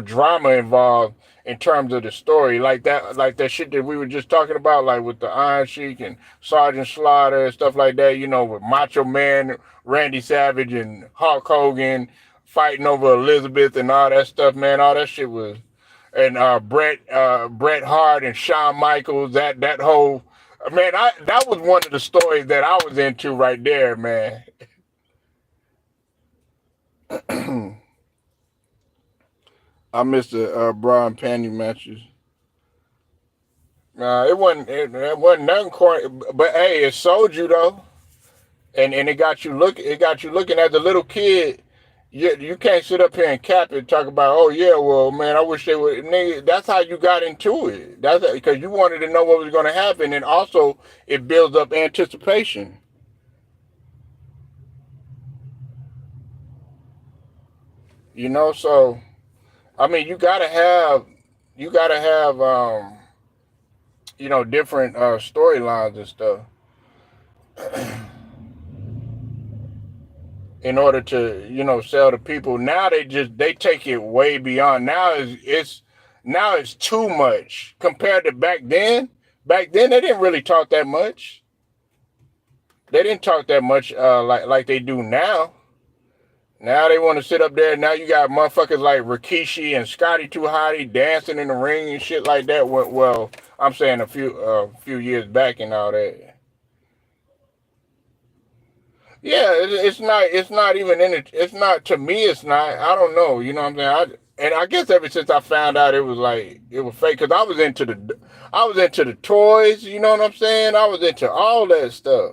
drama involved in terms of the story like that shit that we were just talking about, like with the Iron Sheik and Sergeant Slaughter and stuff like that. With Macho Man, Randy Savage, and Hulk Hogan fighting over Elizabeth and all that stuff. Man, all that shit was, and Bret Hart and Shawn Michaels. That whole man, that was one of the stories that I was into right there, man. I missed the bra and panty matches. It wasn't nothing corny, but hey, it sold you though, and it got you looking as a little kid. You can't sit up here and cap it, talk about, oh yeah, well man, I wish they would. Nigga, that's how you got into it. That's because you wanted to know what was going to happen, and also it builds up anticipation. So I mean, you gotta have different storylines and stuff in order to sell to people. Now they take it way beyond. Now it's too much compared to back then. Back then they didn't really talk that much. They didn't talk that much like they do now. Now they want to sit up there. Now you got motherfuckers like Rikishi and Scotty 2 Hotty dancing in the ring and shit like that. Well, I'm saying a few years back and all that. Yeah, it's not even in it. It's not to me. It's not. I don't know. You know what I'm saying? And I guess ever since I found out it was like it was fake, because I was into the toys. You know what I'm saying? I was into all that stuff.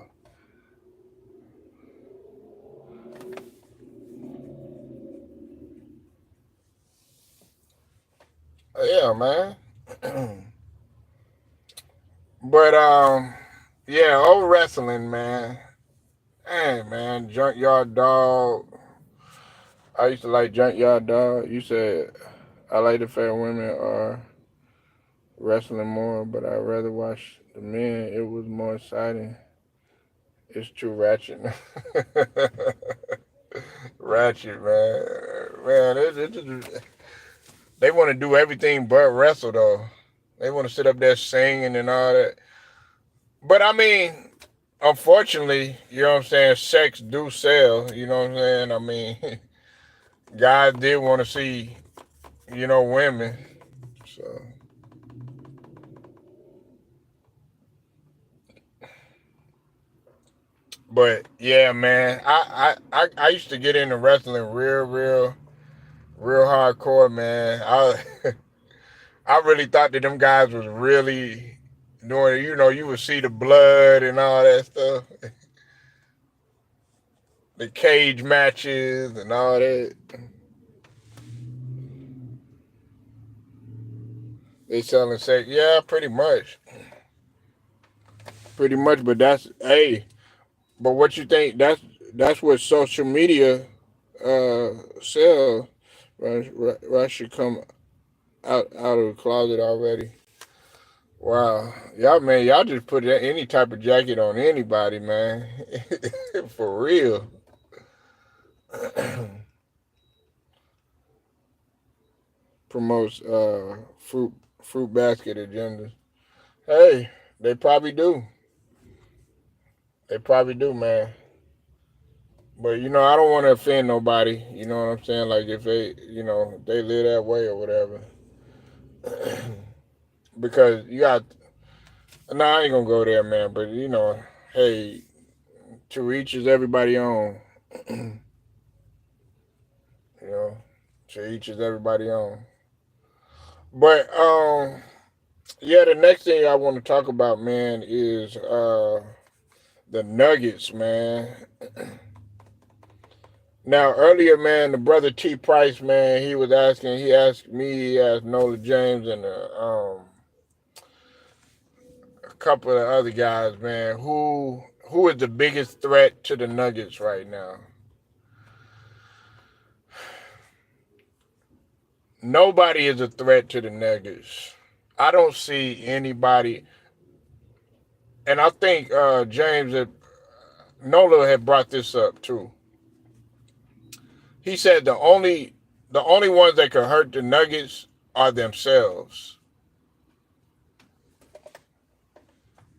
Yeah, man. But yeah, old wrestling, man. Hey, man, Junkyard Dog. I used to like Junkyard Dog. You said I like the fair women are wrestling more, but I'd rather watch the men. It was more exciting. It's too ratchet. Ratchet, man. Man, they want to do everything but wrestle, though. They want to sit up there singing and all that. But I mean, unfortunately, you know what I'm saying, sex do sell. You know what I'm saying? I mean, guys did want to see, women. So, but yeah, man, I used to get into wrestling real hardcore, man. I really thought that them guys was really doing. You would see the blood and all that stuff, the cage matches and all that. They selling sex, yeah, pretty much. But that's hey, but what you think? That's what social media sell. Right should come out of the closet already. Wow, y'all, man, y'all just put any type of jacket on anybody, man. For real. Promotes fruit basket agendas. Hey, they probably do. They probably do, man. But I don't want to offend nobody. You know what I'm saying? Like if they live that way or whatever. Because you got. Nah, I ain't gonna go there, man. But hey, to each is everybody own. you know, to each is everybody own. But yeah, the next thing I want to talk about, man, is the Nuggets, man. Now earlier, man, the brother T Price, man, he asked me, he asked Nola James and a couple of other guys, man, who is the biggest threat to the Nuggets right now? Nobody is a threat to the Nuggets. I don't see anybody, and I think James Nola had brought this up too. He said the only ones that could hurt the Nuggets are themselves,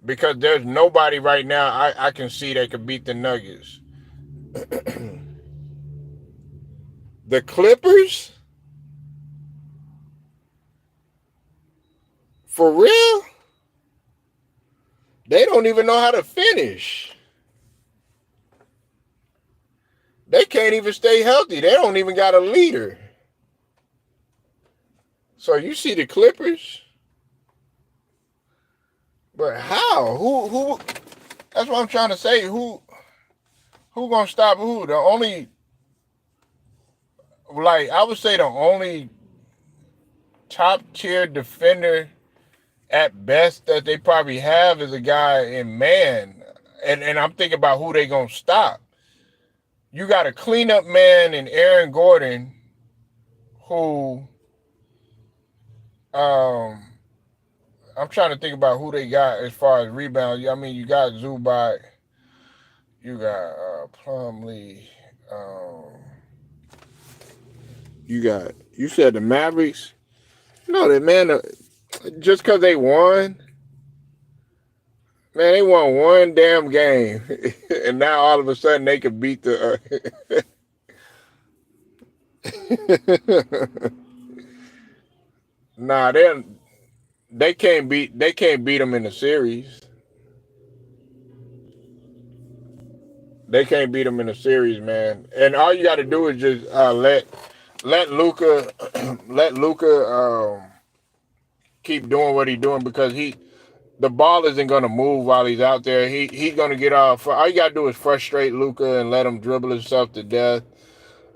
because there's nobody right now I can see that could beat the Nuggets. The Clippers, for real, they don't even know how to finish. They can't even stay healthy. They don't even got a leader. So you see the Clippers, but how? Who? That's what I'm trying to say. Who gonna stop who? The only, like, I would say the only top tier defender at best that they probably have is a guy in man. And I'm thinking about who they gonna stop. You got a cleanup man in Aaron Gordon, who um I'm trying to think about who they got as far as rebounds. I mean, you got Zubac, you got Plumlee, you said the Mavericks. No, that man, just because they won, man, they won one damn game, and now all of a sudden they could beat the. Nah, they can't beat them in the series. They can't beat them in a series, man. And all you got to do is just let Luca let Luca keep doing what he's doing because the ball isn't going to move while he's out there. He's going to get off. All you got to do is frustrate Luca and let him dribble himself to death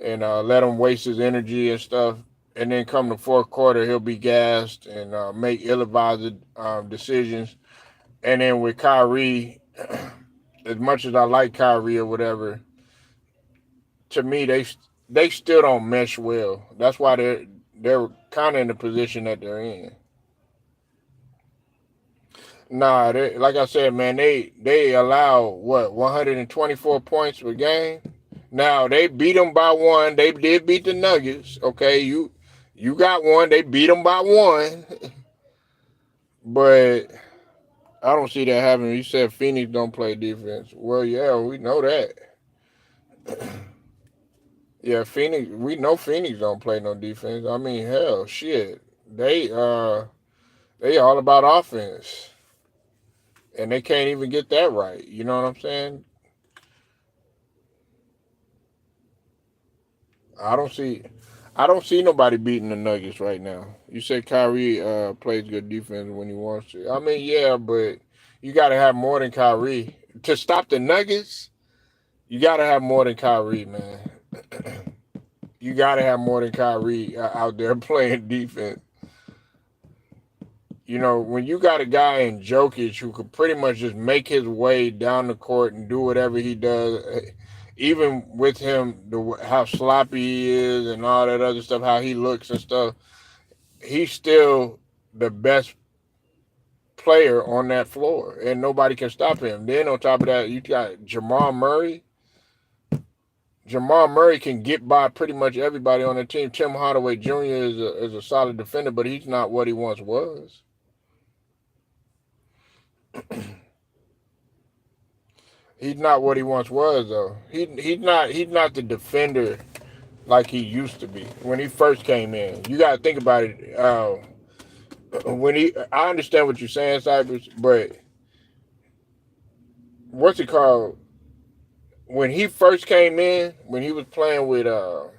and let him waste his energy and stuff. And then come the fourth quarter, he'll be gassed and make ill-advised decisions. And then with Kyrie, as much as I like Kyrie or whatever, to me they still don't mesh well. That's why they're kind of in the position that they're in. Nah, like I said, man, they allow what 124 points per game. Now they beat them by one. They did beat the Nuggets. Okay, you got one. They beat them by one, but I don't see that happening. You said Phoenix don't play defense. Well, yeah, we know that. Yeah, Phoenix. We know Phoenix don't play no defense. I mean, hell, shit. They all about offense, and they can't even get that right. You know what I'm saying? I don't see. I don't see nobody beating the Nuggets right now. You said Kyrie plays good defense when he wants to. I mean, yeah, but you got to have more than Kyrie to stop the Nuggets. You got to have more than Kyrie, man. You got to have more than Kyrie out there playing defense. You know, when you got a guy in Jokic who could pretty much just make his way down the court and do whatever he does, even with him, how sloppy he is and all that other stuff, how he looks and stuff, he's still the best player on that floor, and nobody can stop him. Then on top of that, you got Jamal Murray. Jamal Murray can get by pretty much everybody on the team. Tim Hardaway Jr. is a solid defender, but he's not what he once was. He's not what he once was, though. He's not the defender like he used to be when he first came in. You got to think about it. I understand what you're saying, Cypress, but what's it called? When he first came in, when he was playing with I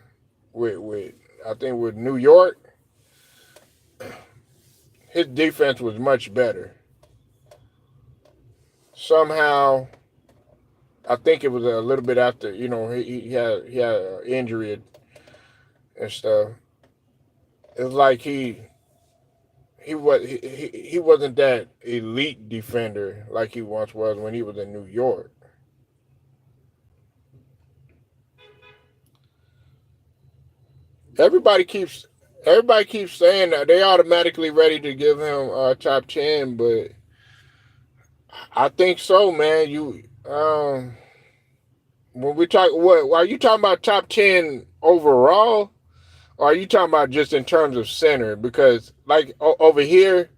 think with New York, his defense was much better. Somehow, I think it was a little bit after, he had an injury and stuff. It's like he wasn't that elite defender like he once was when he was in New York. Everybody keeps saying that they automatically ready to give him top 10, but I think so, man. When we talk, what are you talking about? Top 10 overall, or are you talking about just in terms of center? Because like over here,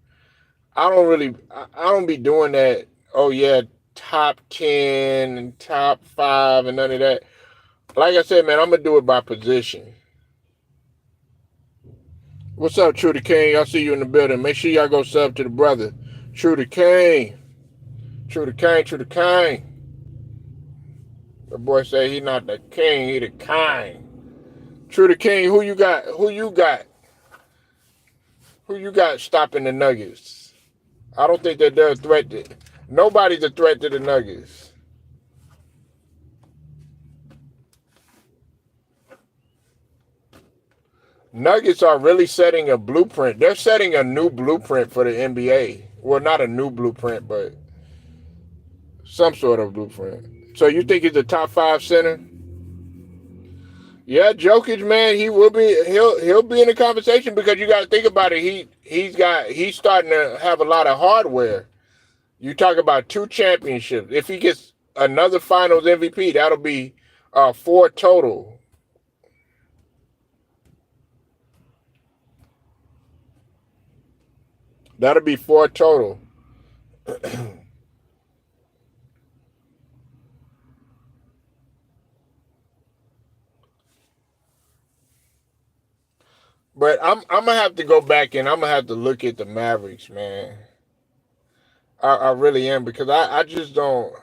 I don't be doing that. Oh yeah, top 10 and top 5 and none of that. Like I said, man, I'm gonna do it by position. What's up, True the King? I see you in the building. Make sure y'all go sub to the brother. True the King. True the King, True the King. The boy say he not the king, he the kind. True the King, who you got? Who you got stopping the Nuggets? I don't think that they're a threat to. Nobody's a threat to the Nuggets. Nuggets are really setting a blueprint. They're setting a new blueprint for the NBA. Well, not a new blueprint, but some sort of blueprint. So you think he's a top 5 center? Yeah, Jokic, man, he'll be in the conversation because you got to think about it. He's starting to have a lot of hardware. You talk about 2 championships. If he gets another Finals MVP, that'll be 4 total. That'll be 4 total. But I'm gonna have to go back and I'm gonna have to look at the Mavericks, man. I really am because I just don't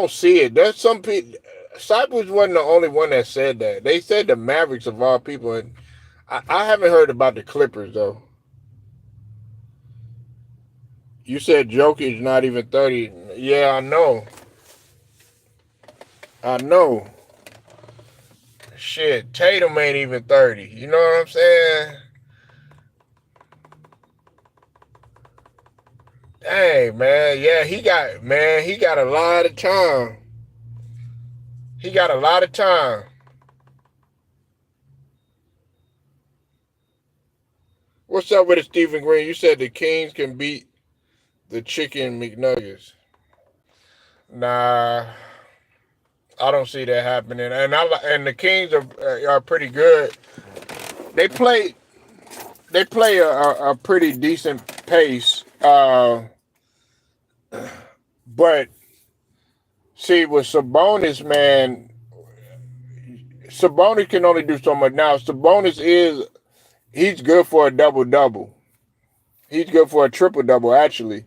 see it. There's some people. Cypress wasn't the only one that said that. They said the Mavericks of all people, and I haven't heard about the Clippers though. You said Jokic's not even 30. Yeah, I know. I know. Shit, Tatum ain't even 30. You know what I'm saying? Dang, man. Yeah, he got a lot of time. He got a lot of time. What's up with it, Stephen Green? You said the Kings can beat the Chicken McNuggets. Nah, I don't see that happening. And the Kings are pretty good. They play they play a pretty decent pace. But see, with Sabonis, man, Sabonis can only do so much. Now, he's good for a double double. He's good for a triple double, actually.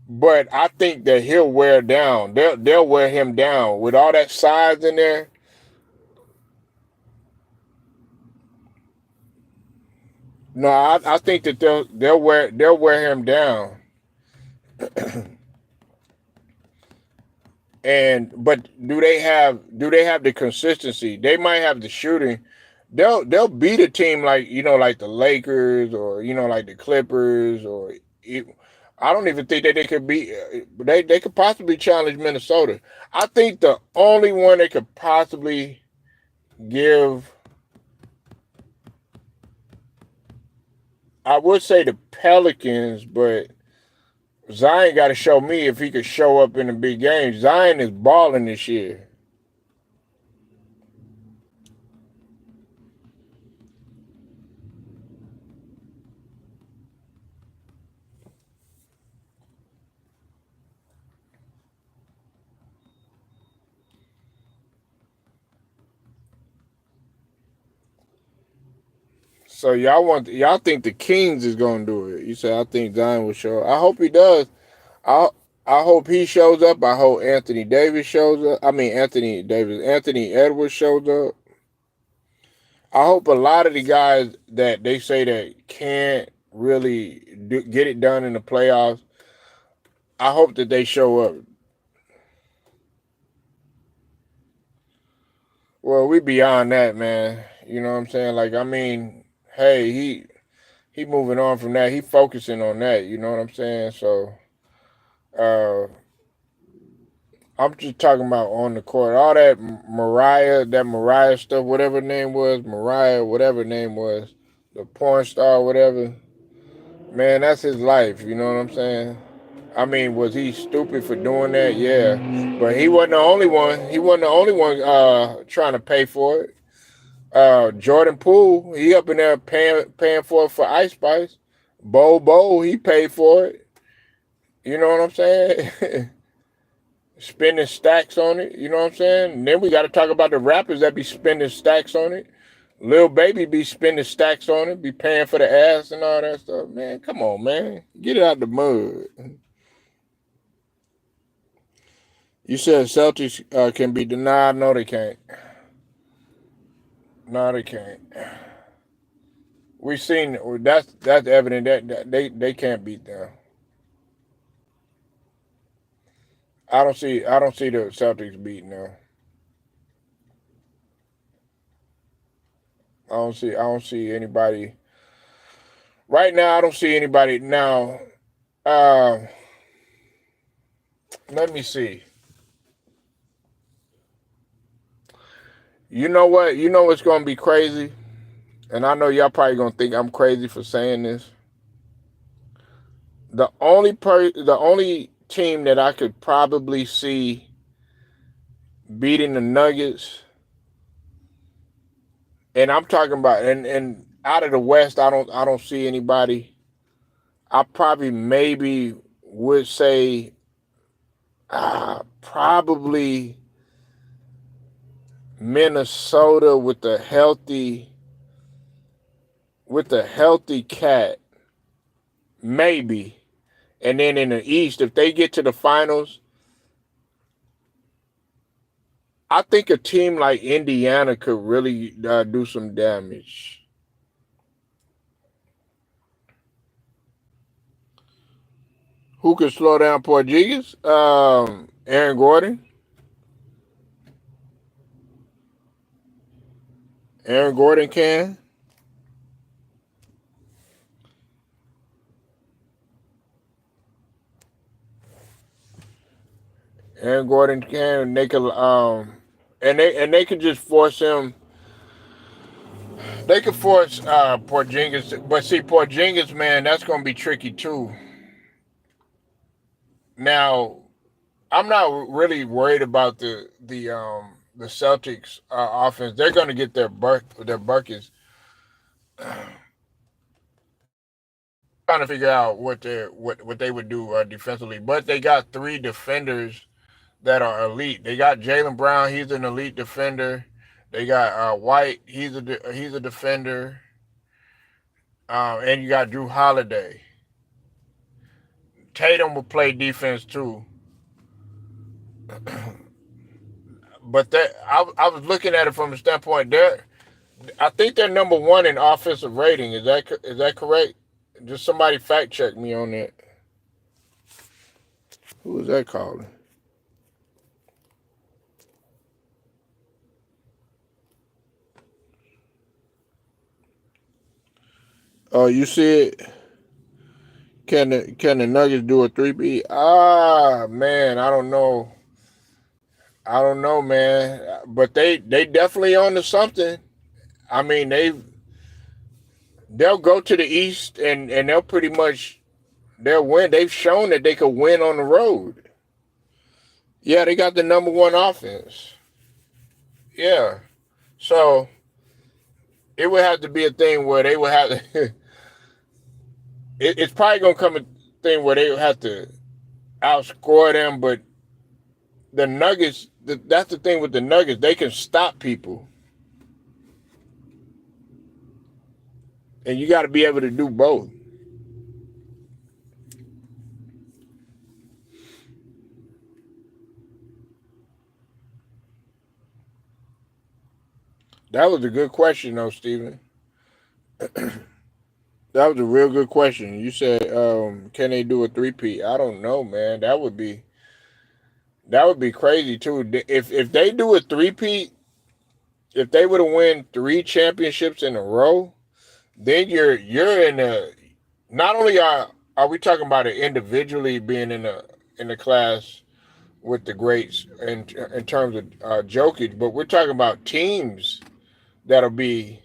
But I think that he'll wear down. They'll wear him down with all that size in there. No, I think that they'll wear him down. But do they have the consistency? They might have the shooting. They'll beat a team like like the Lakers or like the Clippers I don't even think that they could beat. They could possibly challenge Minnesota. I think the only one they could possibly give, I would say the Pelicans, but Zion got to show me if he could show up in the big games. Zion is balling this year. So y'all think the Kings is gonna do it? You say I think Zion will show up. I hope he does. I I hope he shows up. I hope Anthony Davis shows up. I mean Anthony Edwards shows up. I hope a lot of the guys that they say that can't really get it done in the playoffs, I hope that they show up. Well, we beyond that, man. You know what I'm saying? Like, I mean, hey, he moving on from that. He focusing on that. You know what I'm saying? So, uh, I'm just talking about on the court. All that Mariah stuff, whatever her name was, Mariah, whatever her name was, the porn star, whatever. Man, that's his life. You know what I'm saying? I mean, was he stupid for doing that? Yeah, but he wasn't the only one. He wasn't the only one trying to pay for it. Jordan Poole, he up in there paying for it for Ice Spice. Bo, he paid for it. You know what I'm saying? Spending stacks on it. You know what I'm saying? And then we got to talk about the rappers that be spending stacks on it. Lil Baby be spending stacks on it, be paying for the ass and all that stuff. Man, come on, man. Get it out the mud. You said Celtics can be denied. No, they can't. No, they can't. We've seen that's evident that they can't beat them. I don't see the Celtics beating them. I don't see anybody right now. I don't see anybody now. Uh, Let me see. You know what? You know what's gonna be crazy, and I know y'all probably gonna think I'm crazy for saying this. The only team that I could probably see beating the Nuggets, and I'm talking about and out of the West, I don't see anybody. I probably maybe would say probably Minnesota with the healthy cat, maybe. And then in the East, if they get to the finals, I think a team like Indiana could really do some damage. Who could slow down Porzingis? Aaron Gordon. Aaron Gordon can. Aaron Gordon can. And they could and they could just force him. They could force Porzingis, but see Porzingis, man, that's gonna be tricky too. Now, I'm not really worried about the Celtics offense. They're gonna get their buckets. Trying to figure out what they would do defensively, but they got three defenders that are elite. They got Jaylen Brown, he's an elite defender. They got White, he's a defender, and you got Drew Holiday. Tatum will play defense too, but I was looking at it from the standpoint I think they're number one in offensive rating. Is that correct? Just somebody fact check me on that. Who was that calling? Oh, you see it? Can the Nuggets do a 3-peat? Ah, man, I don't know. I don't know, man. But they definitely on to something. I mean, they'll go to the East and they'll win. They've shown that they could win on the road. Yeah, they got the number one offense. Yeah. So it would have to be a thing where they would have to it's probably gonna come a thing where they would have to outscore them, but the Nuggets, that's the thing with the Nuggets, they can stop people. And you got to be able to do both. That was a good question, though, Steven. That was a real good question. You said, can they do a 3-peat? I don't know, man. That would be crazy too. If they do a 3-peat, if they were to win 3 championships in a row, then you're in a. Not only are we talking about it individually being in the class with the greats in terms of Jokic, but we're talking about teams that'll be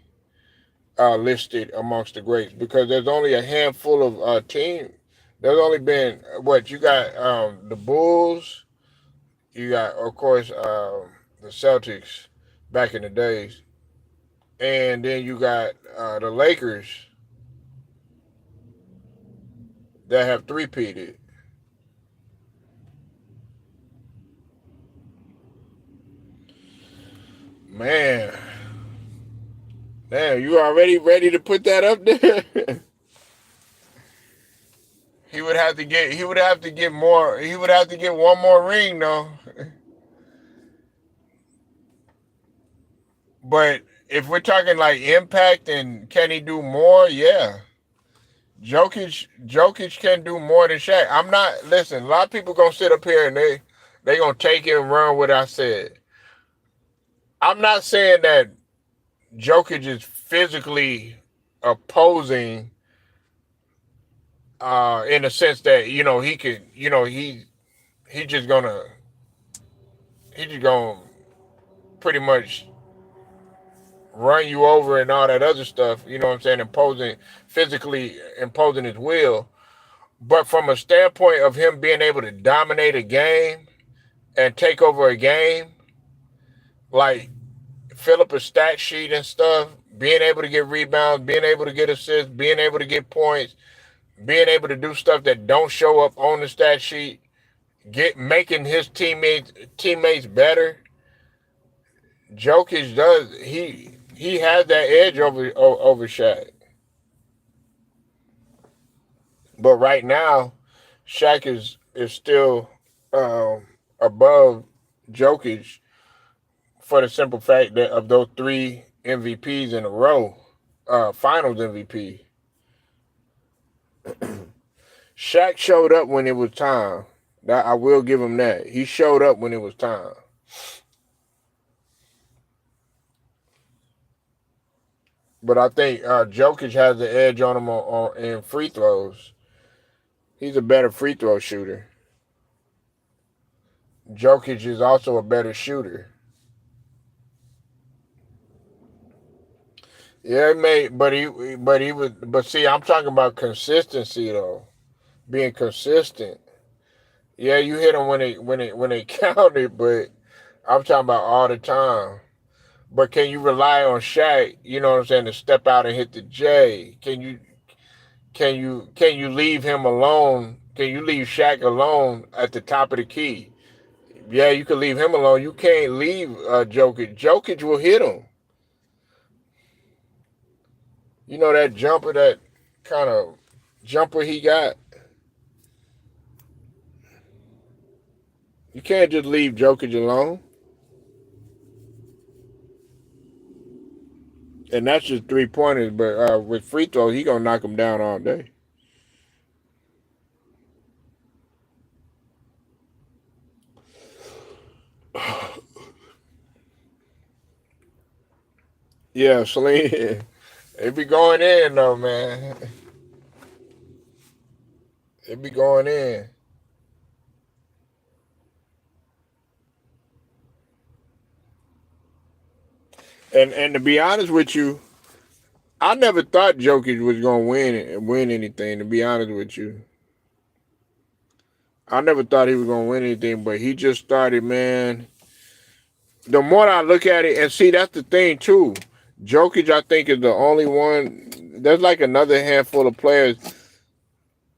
listed amongst the greats because there's only a handful of teams. There's only been what you got the Bulls, you got of course the Celtics back in the days, and then you got the Lakers that have three-peated. Man, damn, you already ready to put that up there? He would have to get one more ring though. But if we're talking like impact and can he do more, yeah. Jokic can do more than Shaq. I'm not listen, a lot of people gonna sit up here and they gonna take it and run what I said. I'm not saying that Jokic is physically opposing in the sense that, he could, he just gonna he just gonna pretty much run you over and all that other stuff, you know what I'm saying, physically imposing his will. But from a standpoint of him being able to dominate a game and take over a game, like fill up a stat sheet and stuff, being able to get rebounds, being able to get assists, being able to get points, being able to do stuff that don't show up on the stat sheet, making his teammates better. Jokic does he has that edge over Shaq. But right now, Shaq is still above Jokic for the simple fact that of those 3 MVPs in a row, Finals MVP. Shaq showed up when it was time. That I will give him that. He showed up when it was time. But I think Jokic has the edge on him in free throws. He's a better free throw shooter. Jokic is also a better shooter. Yeah, but see, I'm talking about consistency though, being consistent. Yeah, you hit them when they counted, but I'm talking about all the time. But can you rely on Shaq? You know what I'm saying, to step out and hit the J? Can you leave him alone? Can you leave Shaq alone at the top of the key? Yeah, you can leave him alone. You can't leave Jokic. Jokic will hit him. You know that jumper, that kind of jumper he got? You can't just leave Jokic alone. And that's just 3-pointers, but with free throws, he gonna knock him down all day. Yeah, Celine, it be going in though, man. It be going in. And to be honest with you, I never thought Jokic was gonna win anything. To be honest with you, I never thought he was gonna win anything. But he just started, man. The more I look at it, and see, that's the thing too. Jokic, I think, is the only one. There's like another handful of players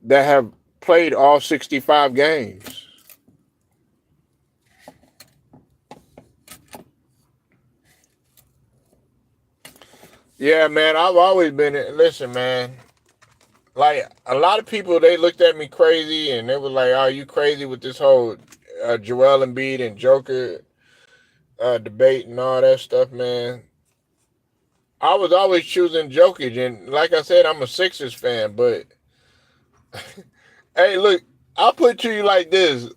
that have played all 65 games. Yeah, man, I've always been. Listen, man. Like, a lot of people, they looked at me crazy, and they were like, "Oh, you crazy with this whole Joel Embiid and Joker debate and all that stuff, man." I was always choosing Jokic, and like I said, I'm a Sixers fan. But hey, look, I'll put it to you like this,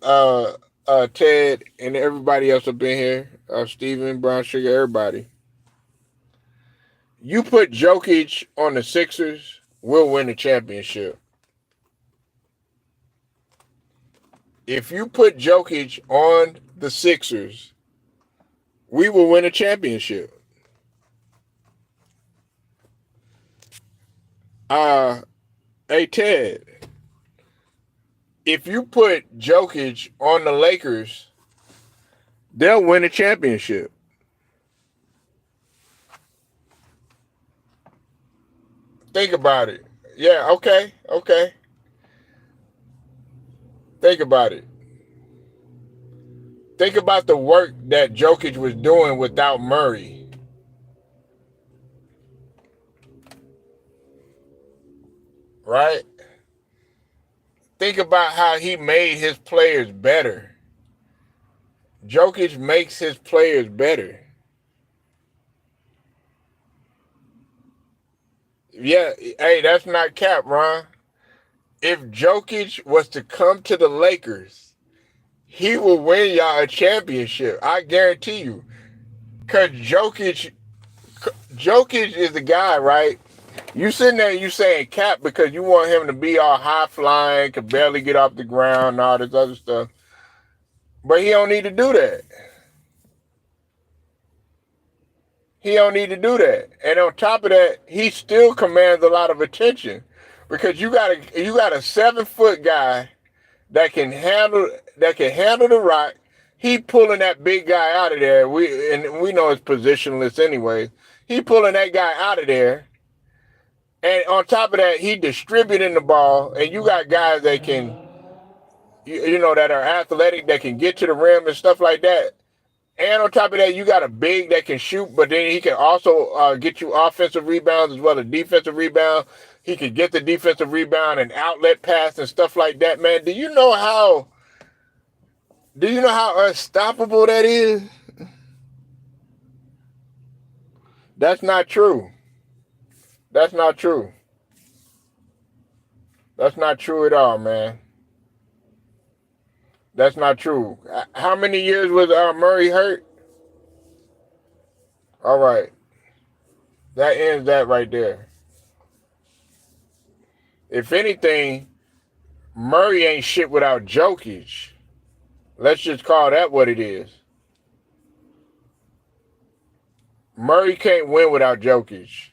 Ted, and everybody else up in here, Steven, Brown Sugar, everybody. You put Jokic on the Sixers, we'll win the championship. If you put Jokic on the Sixers, we will win a championship. Hey Ted, if you put Jokic on the Lakers, they'll win a championship. Think about it. Yeah, okay. Think about it. Think about the work that Jokic was doing without Murray. Right? Think about how he made his players better. Jokic makes his players better. Yeah, hey, that's not cap, Ron. If Jokic was to come to the Lakers, he will win y'all a championship. I guarantee you. Because Jokic is the guy, right? You sitting there, you saying cap because you want him to be all high flying, could barely get off the ground, and all this other stuff. But he don't need to do that. He don't need to do that. And on top of that, he still commands a lot of attention because you got a 7-foot guy that can handle the rock. He pulling that big guy out of there. We know it's positionless anyway. He pulling that guy out of there. And on top of that, he distributing the ball. And you got guys that can, that are athletic, that can get to the rim and stuff like that. And on top of that, you got a big that can shoot, but then he can also get you offensive rebounds as well as defensive rebound. He can get the defensive rebound and outlet pass and stuff like that, man. Do you know how unstoppable that is? That's not true. That's not true. That's not true at all, man. That's not true. How many years was Murray hurt? All right. That ends that right there. If anything, Murray ain't shit without Jokic. Let's just call that what it is. Murray can't win without Jokic.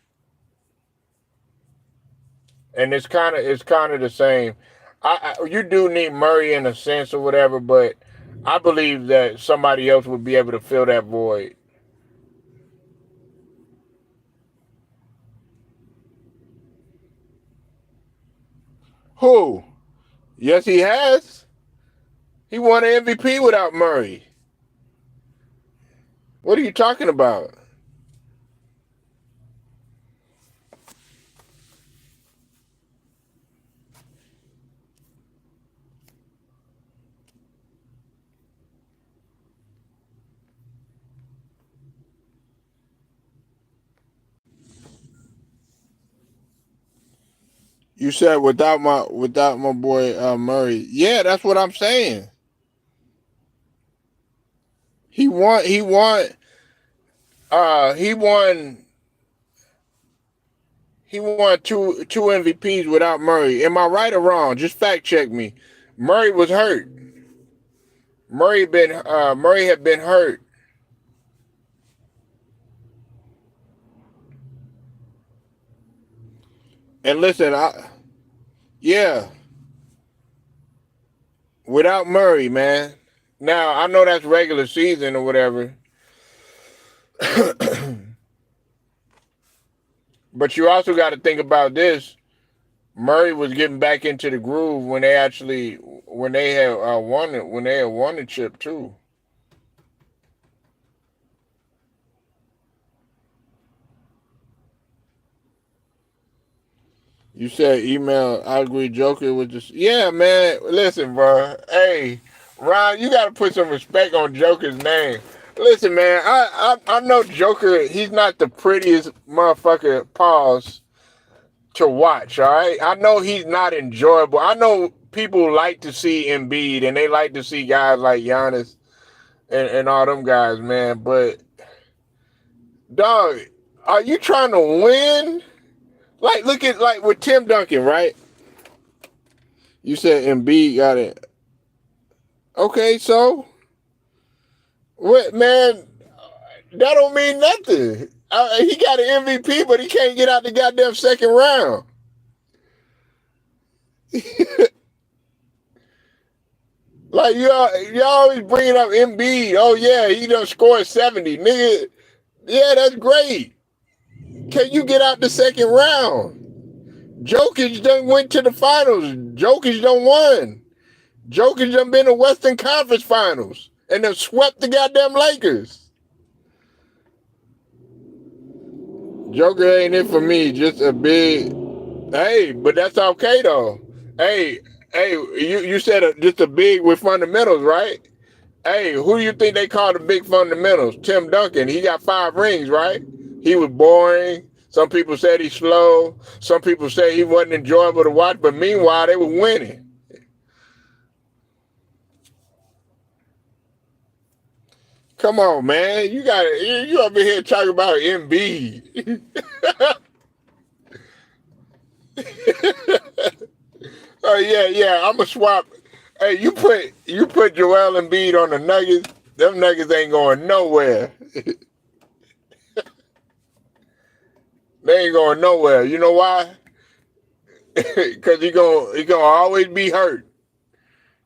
And it's kind of the same. You do need Murray in a sense or whatever, but I believe that somebody else would be able to fill that void. Who? Yes, he has. He won an MVP without Murray. What are you talking about? You said without my boy Murray. Yeah, that's what I'm saying. He won. He won. He won. He won two MVPs without Murray. Am I right or wrong? Just fact check me. Murray was hurt. Murray had been hurt. And listen, yeah, without Murray, man. Now I know that's regular season or whatever, but you also got to think about this. Murray was getting back into the groove when they had won the chip too. You said email. I agree. Joker was just yeah, man. Listen, bro. Hey, Ron, you got to put some respect on Joker's name. Listen, man. I know Joker. He's not the prettiest motherfucker. Pause. To watch, all right? I know he's not enjoyable. I know people like to see Embiid and they like to see guys like Giannis and all them guys, man. But, dog, are you trying to win? Like, look at, like, with Tim Duncan, right? You said Embiid got it. Okay, so? What, man? That don't mean nothing. He got an MVP, but he can't get out the goddamn second round. Like you always bringing up Embiid. Oh yeah, he done scored 70, nigga. Yeah, that's great. Can you get out the second round? Jokic done went to the finals. Jokic done won. Jokic done been to Western Conference Finals and done swept the goddamn Lakers. Joker ain't it for me. Just a big, hey, but that's okay though. Hey, you said just a big with fundamentals, right? Hey, who do you think they call the big fundamentals? Tim Duncan. He got 5 rings, right? He was boring. Some people said he's slow. Some people say he wasn't enjoyable to watch. But meanwhile, they were winning. Come on, man. You over here talking about Embiid. Oh yeah. I'ma swap. Hey, you put Joel Embiid on the Nuggets. Them Nuggets ain't going nowhere. They ain't going nowhere. You know why? Because he gonna always be hurt.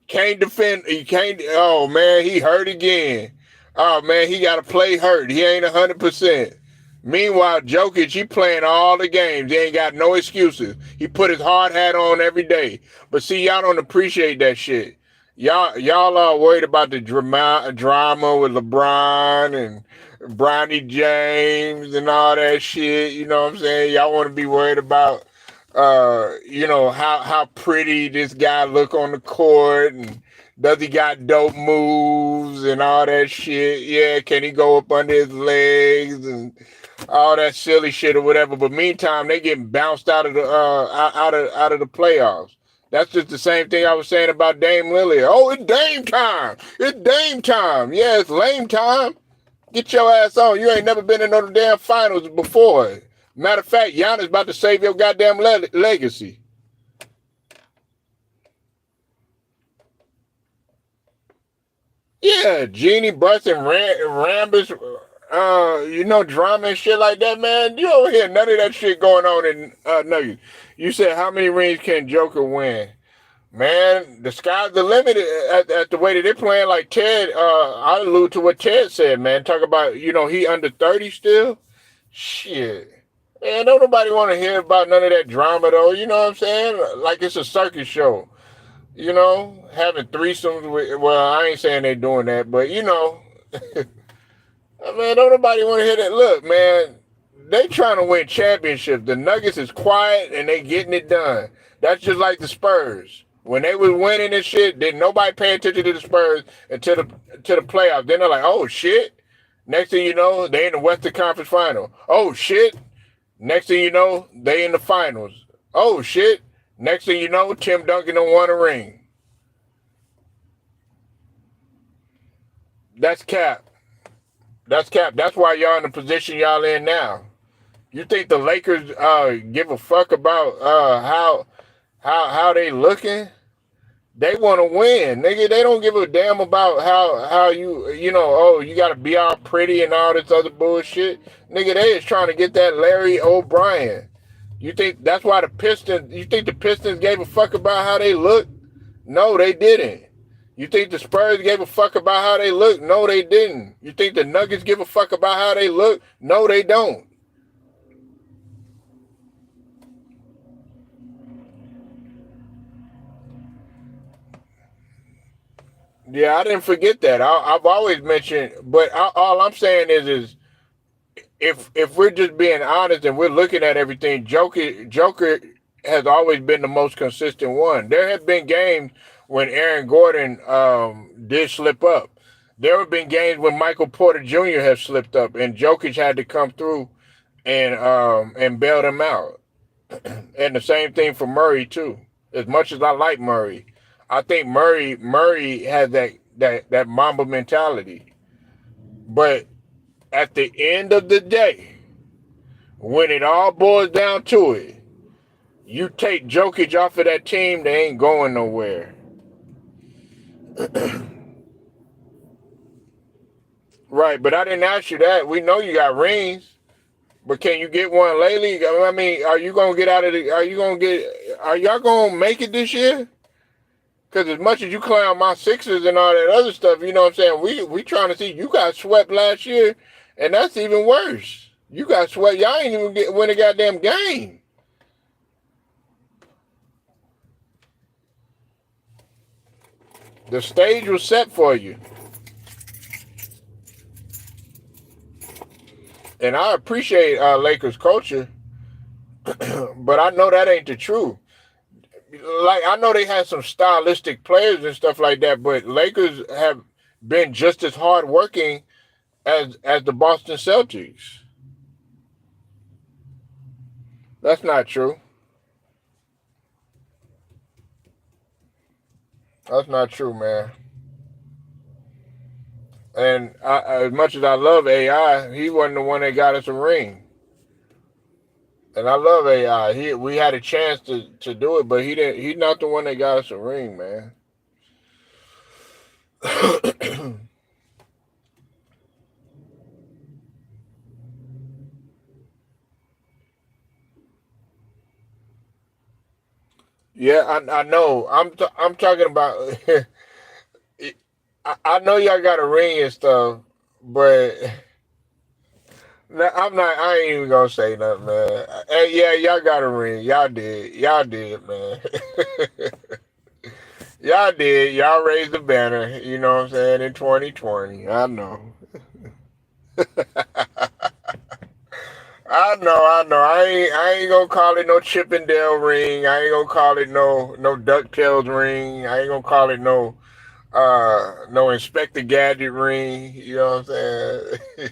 Can't defend. He can't. Oh man, he hurt again. Oh man, he got to play hurt. He ain't 100%. Meanwhile, Jokic, he playing all the games. He ain't got no excuses. He put his hard hat on every day. But see, y'all don't appreciate that shit. Y'all are worried about the drama with LeBron and Bronny James and all that shit. You know what I'm saying? Y'all want to be worried about, how pretty this guy look on the court and does he got dope moves and all that shit? Yeah, can he go up under his legs and all that silly shit or whatever. But meantime, they getting bounced out of the out of the playoffs. That's just the same thing I was saying about Dame Lillard. Oh, it's Dame time. It's Dame time. Yeah, it's lame time. Get your ass on. You ain't never been in no damn finals before. Matter of fact, Giannis about to save your goddamn legacy. Yeah, Genie busting Rambus, drama and shit like that, man. You don't hear none of that shit going on in Nuggets. You said how many rings can Joker win? Man, the sky's the limit at the way that they're playing. Like Ted, I allude to what Ted said, man. Talk about, he under 30 still. Shit. Man, don't nobody want to hear about none of that drama, though. You know what I'm saying? Like it's a circus show. Having threesomes with, well, I ain't saying they doing that, but man, don't nobody want to hear that. Look, man, they trying to win championships. The Nuggets is quiet and they getting it done. That's just like the Spurs. When they was winning and shit, didn't nobody pay attention to the Spurs until the playoffs. Then they're like, oh shit. Next thing you know, they in the Western Conference Final. Oh shit. Next thing you know, they in the finals. Oh shit. Next thing you know, Tim Duncan done won a ring. That's cap. That's cap. That's why y'all in the position y'all in now. You think the Lakers give a fuck about how they looking? They want to win, nigga. They don't give a damn about how you got to be all pretty and all this other bullshit. Nigga, they is trying to get that Larry O'Brien. You think that's why you think the Pistons gave a fuck about how they look? No, they didn't. You think the Spurs gave a fuck about how they look? No, they didn't. You think the Nuggets give a fuck about how they look? No, they don't. Yeah, I didn't forget that. I've always mentioned, but all I'm saying is if we're just being honest and we're looking at everything, Joker has always been the most consistent one. There have been games when Aaron Gordon did slip up. There have been games when Michael Porter Jr. has slipped up, and Jokic had to come through and bail them out. And the same thing for Murray too. As much as I like Murray, I think Murray has that Mamba mentality. But at the end of the day, when it all boils down to it, you take Jokic off of that team, they ain't going nowhere. Right, but I didn't ask you that. We know you got rings, but can you get one lately? I mean, are you gonna get out of the? Are y'all gonna make it this year? Because as much as you clown my Sixers and all that other stuff, you know what I'm saying? We trying to see. You got swept last year, and that's even worse. You got swept. Y'all ain't even win a goddamn game. The stage was set for you. And I appreciate Lakers culture, but I know that ain't the truth. Like, I know they had some stylistic players and stuff like that, but Lakers have been just as hardworking as the Boston Celtics. That's not true. That's not true, man. And as much as I love AI, he wasn't the one that got us a ring. And I love AI. We had a chance to do it, but he didn't. He's not the one that got us a ring, man. Yeah, I know. I'm talking about. I know y'all got a ring and stuff, but I'm not. I ain't even gonna say nothing, man. Hey, yeah, y'all got a ring. Y'all did, man. Y'all did. Y'all raised the banner. You know what I'm saying, in 2020. I know. I know. I ain't gonna call it no Chippendale ring. I ain't gonna call it no DuckTales ring. I ain't gonna call it no Inspector Gadget ring. You know what I'm saying?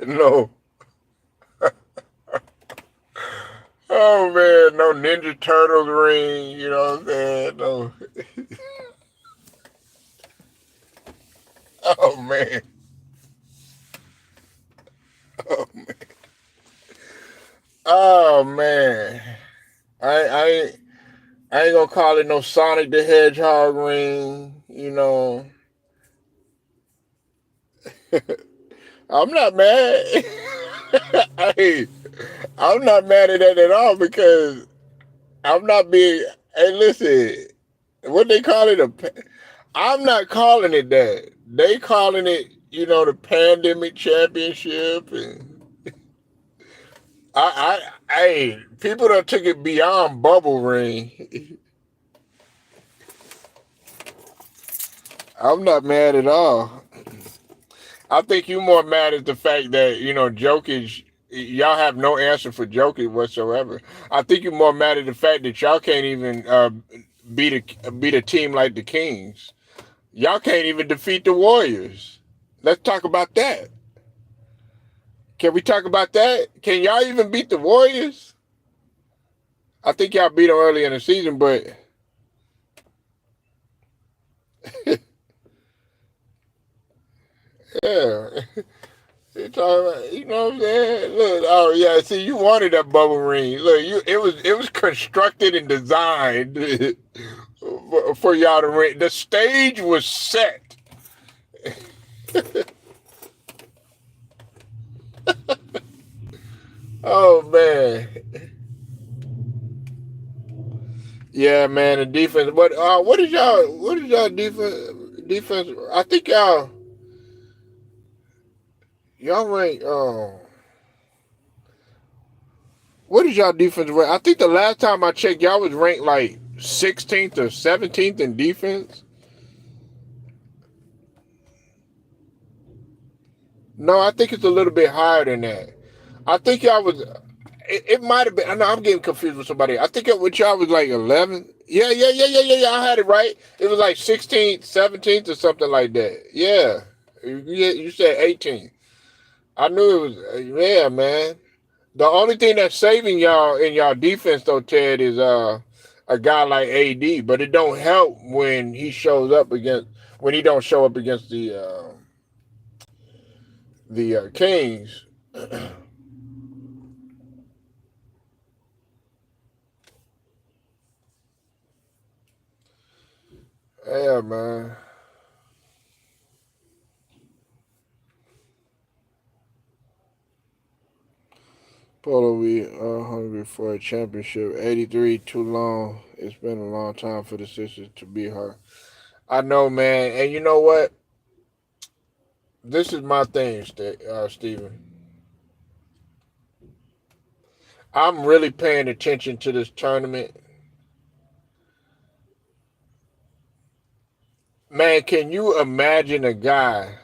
No. Oh man, no Ninja Turtles ring, you know what I'm saying? No. Oh man. Oh man. Oh man. I I ain't gonna call it no Sonic the Hedgehog ring, you know. I'm not mad. Hey, I'm not mad at that at all because I'm not being. Hey, listen, what they call it? I'm not calling it that. They calling it, you know, the pandemic championship, and hey, people that took it beyond bubble ring. I'm not mad at all. I think you more mad at the fact that Jokic. Y'all have no answer for Jokic whatsoever. I think you're more mad at the fact that y'all can't even beat a team like the Kings. Y'all can't even defeat the Warriors. Let's talk about that. Can we talk about that? Can y'all even beat the Warriors? I think y'all beat them early in the season, but yeah. You know what I'm saying? Look, oh yeah, see, you wanted that bubble ring. Look, it was constructed and designed for y'all to ring. The stage was set. Oh man, yeah, man, the defense. But what is y'all defense? I think y'all rank. What is y'all defense rank? I think the last time I checked, y'all was ranked like 16th or 17th in defense. No, I think it's a little bit higher than that. I think y'all was. It might have been. I know I'm getting confused with somebody. I think with y'all was like 11. Yeah, yeah, yeah, yeah, yeah, yeah. I had it right. It was like 16th, 17th, or something like that. Yeah, you said 18th. I knew it was. Yeah, man. The only thing that's saving y'all in y'all defense though, Ted, is a guy like AD. But it don't help when he don't show up against the Kings. Yeah, man. Polo, we are hungry for a championship. 83, too long. It's been a long time for the sisters to be her. I know, man. And you know what? This is my thing, Steven. I'm really paying attention to this tournament. Man, can you imagine a guy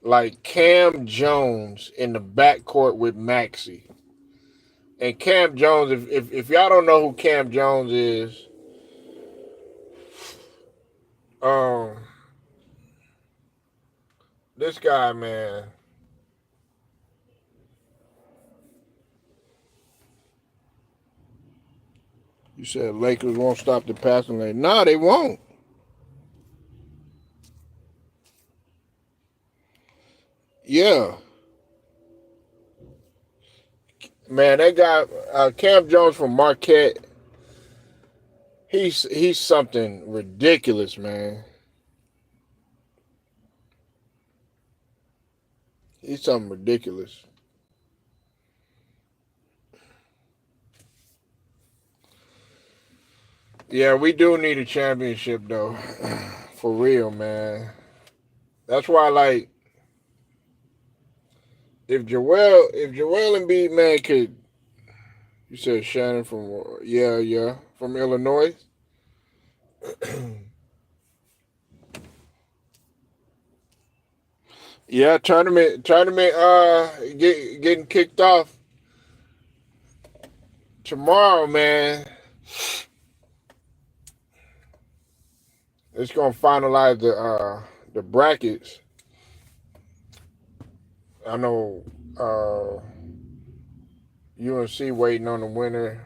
like Cam Jones in the backcourt with Maxey? And Cam Jones, if y'all don't know who Cam Jones is, um, this guy, man. You said Lakers won't stop the passing lane. No, they won't. Yeah, man, that guy Cam Jones from Marquette. He's something ridiculous, man. He's something ridiculous. Yeah, we do need a championship though, for real, man. That's why, like, if Joel Embiid, man, could. You said Shannon from, yeah, from Illinois. Yeah, tournament getting kicked off tomorrow, man. It's gonna finalize the brackets. I know UNC waiting on the winner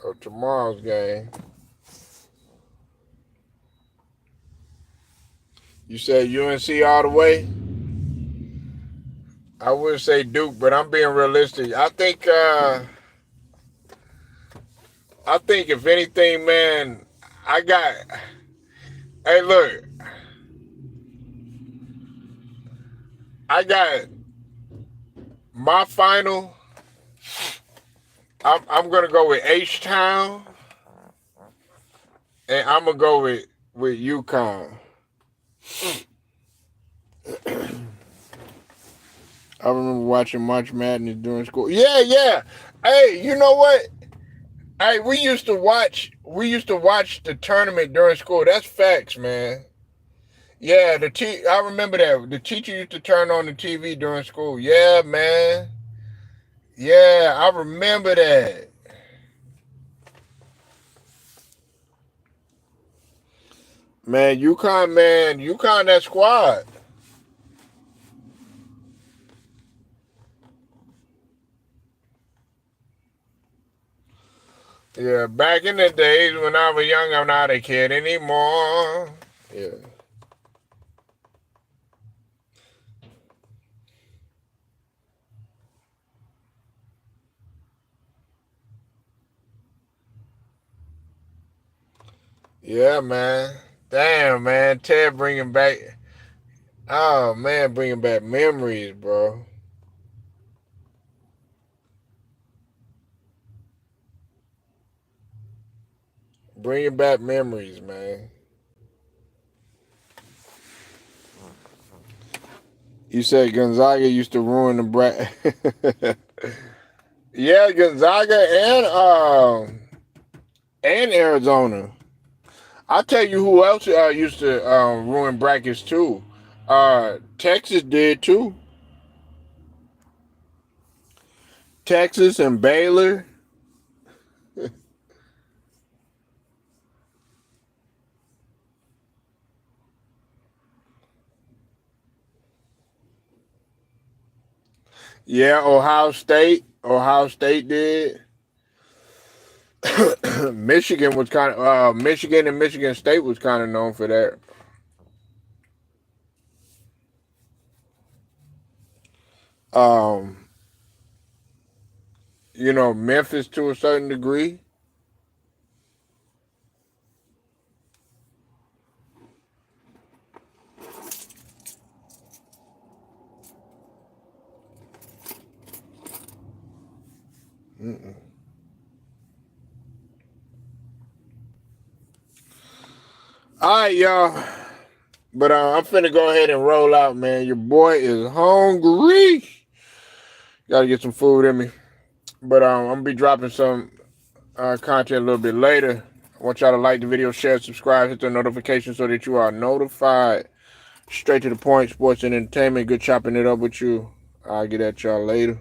of tomorrow's game. You said UNC all the way? I would say Duke, but I'm being realistic. I think if anything, man, I got. Hey, look, I got my final. I'm gonna go with H Town, and I'm gonna go with UConn. I remember watching March Madness during school. Yeah. Hey, you know what? Hey, we used to watch the tournament during school. That's facts, man. Yeah, I remember that. The teacher used to turn on the TV during school. Yeah, man. Yeah, I remember that. Man, UConn, that squad. Yeah, back in the days when I was young, I'm not a kid anymore. Yeah. Yeah, man. Damn, man. Ted bringing back. Oh man, bringing back memories, bro. Bringing back memories, man. You said Gonzaga used to ruin the Yeah, Gonzaga and Arizona. I'll tell you who else used to ruin brackets too. Texas did too. Texas and Baylor. Yeah, Ohio State. Ohio State did. Michigan was kind of Michigan and Michigan State was kind of known for that. Um, Memphis to a certain degree. Mm-mm. All right, y'all. But I'm finna go ahead and roll out, man. Your boy is hungry. Gotta get some food in me. But I'm gonna be dropping some content a little bit later. I want y'all to like the video, share, subscribe, hit the notification so that you are notified. Straight to the point, sports and entertainment. Good chopping it up with you. I'll get at y'all later.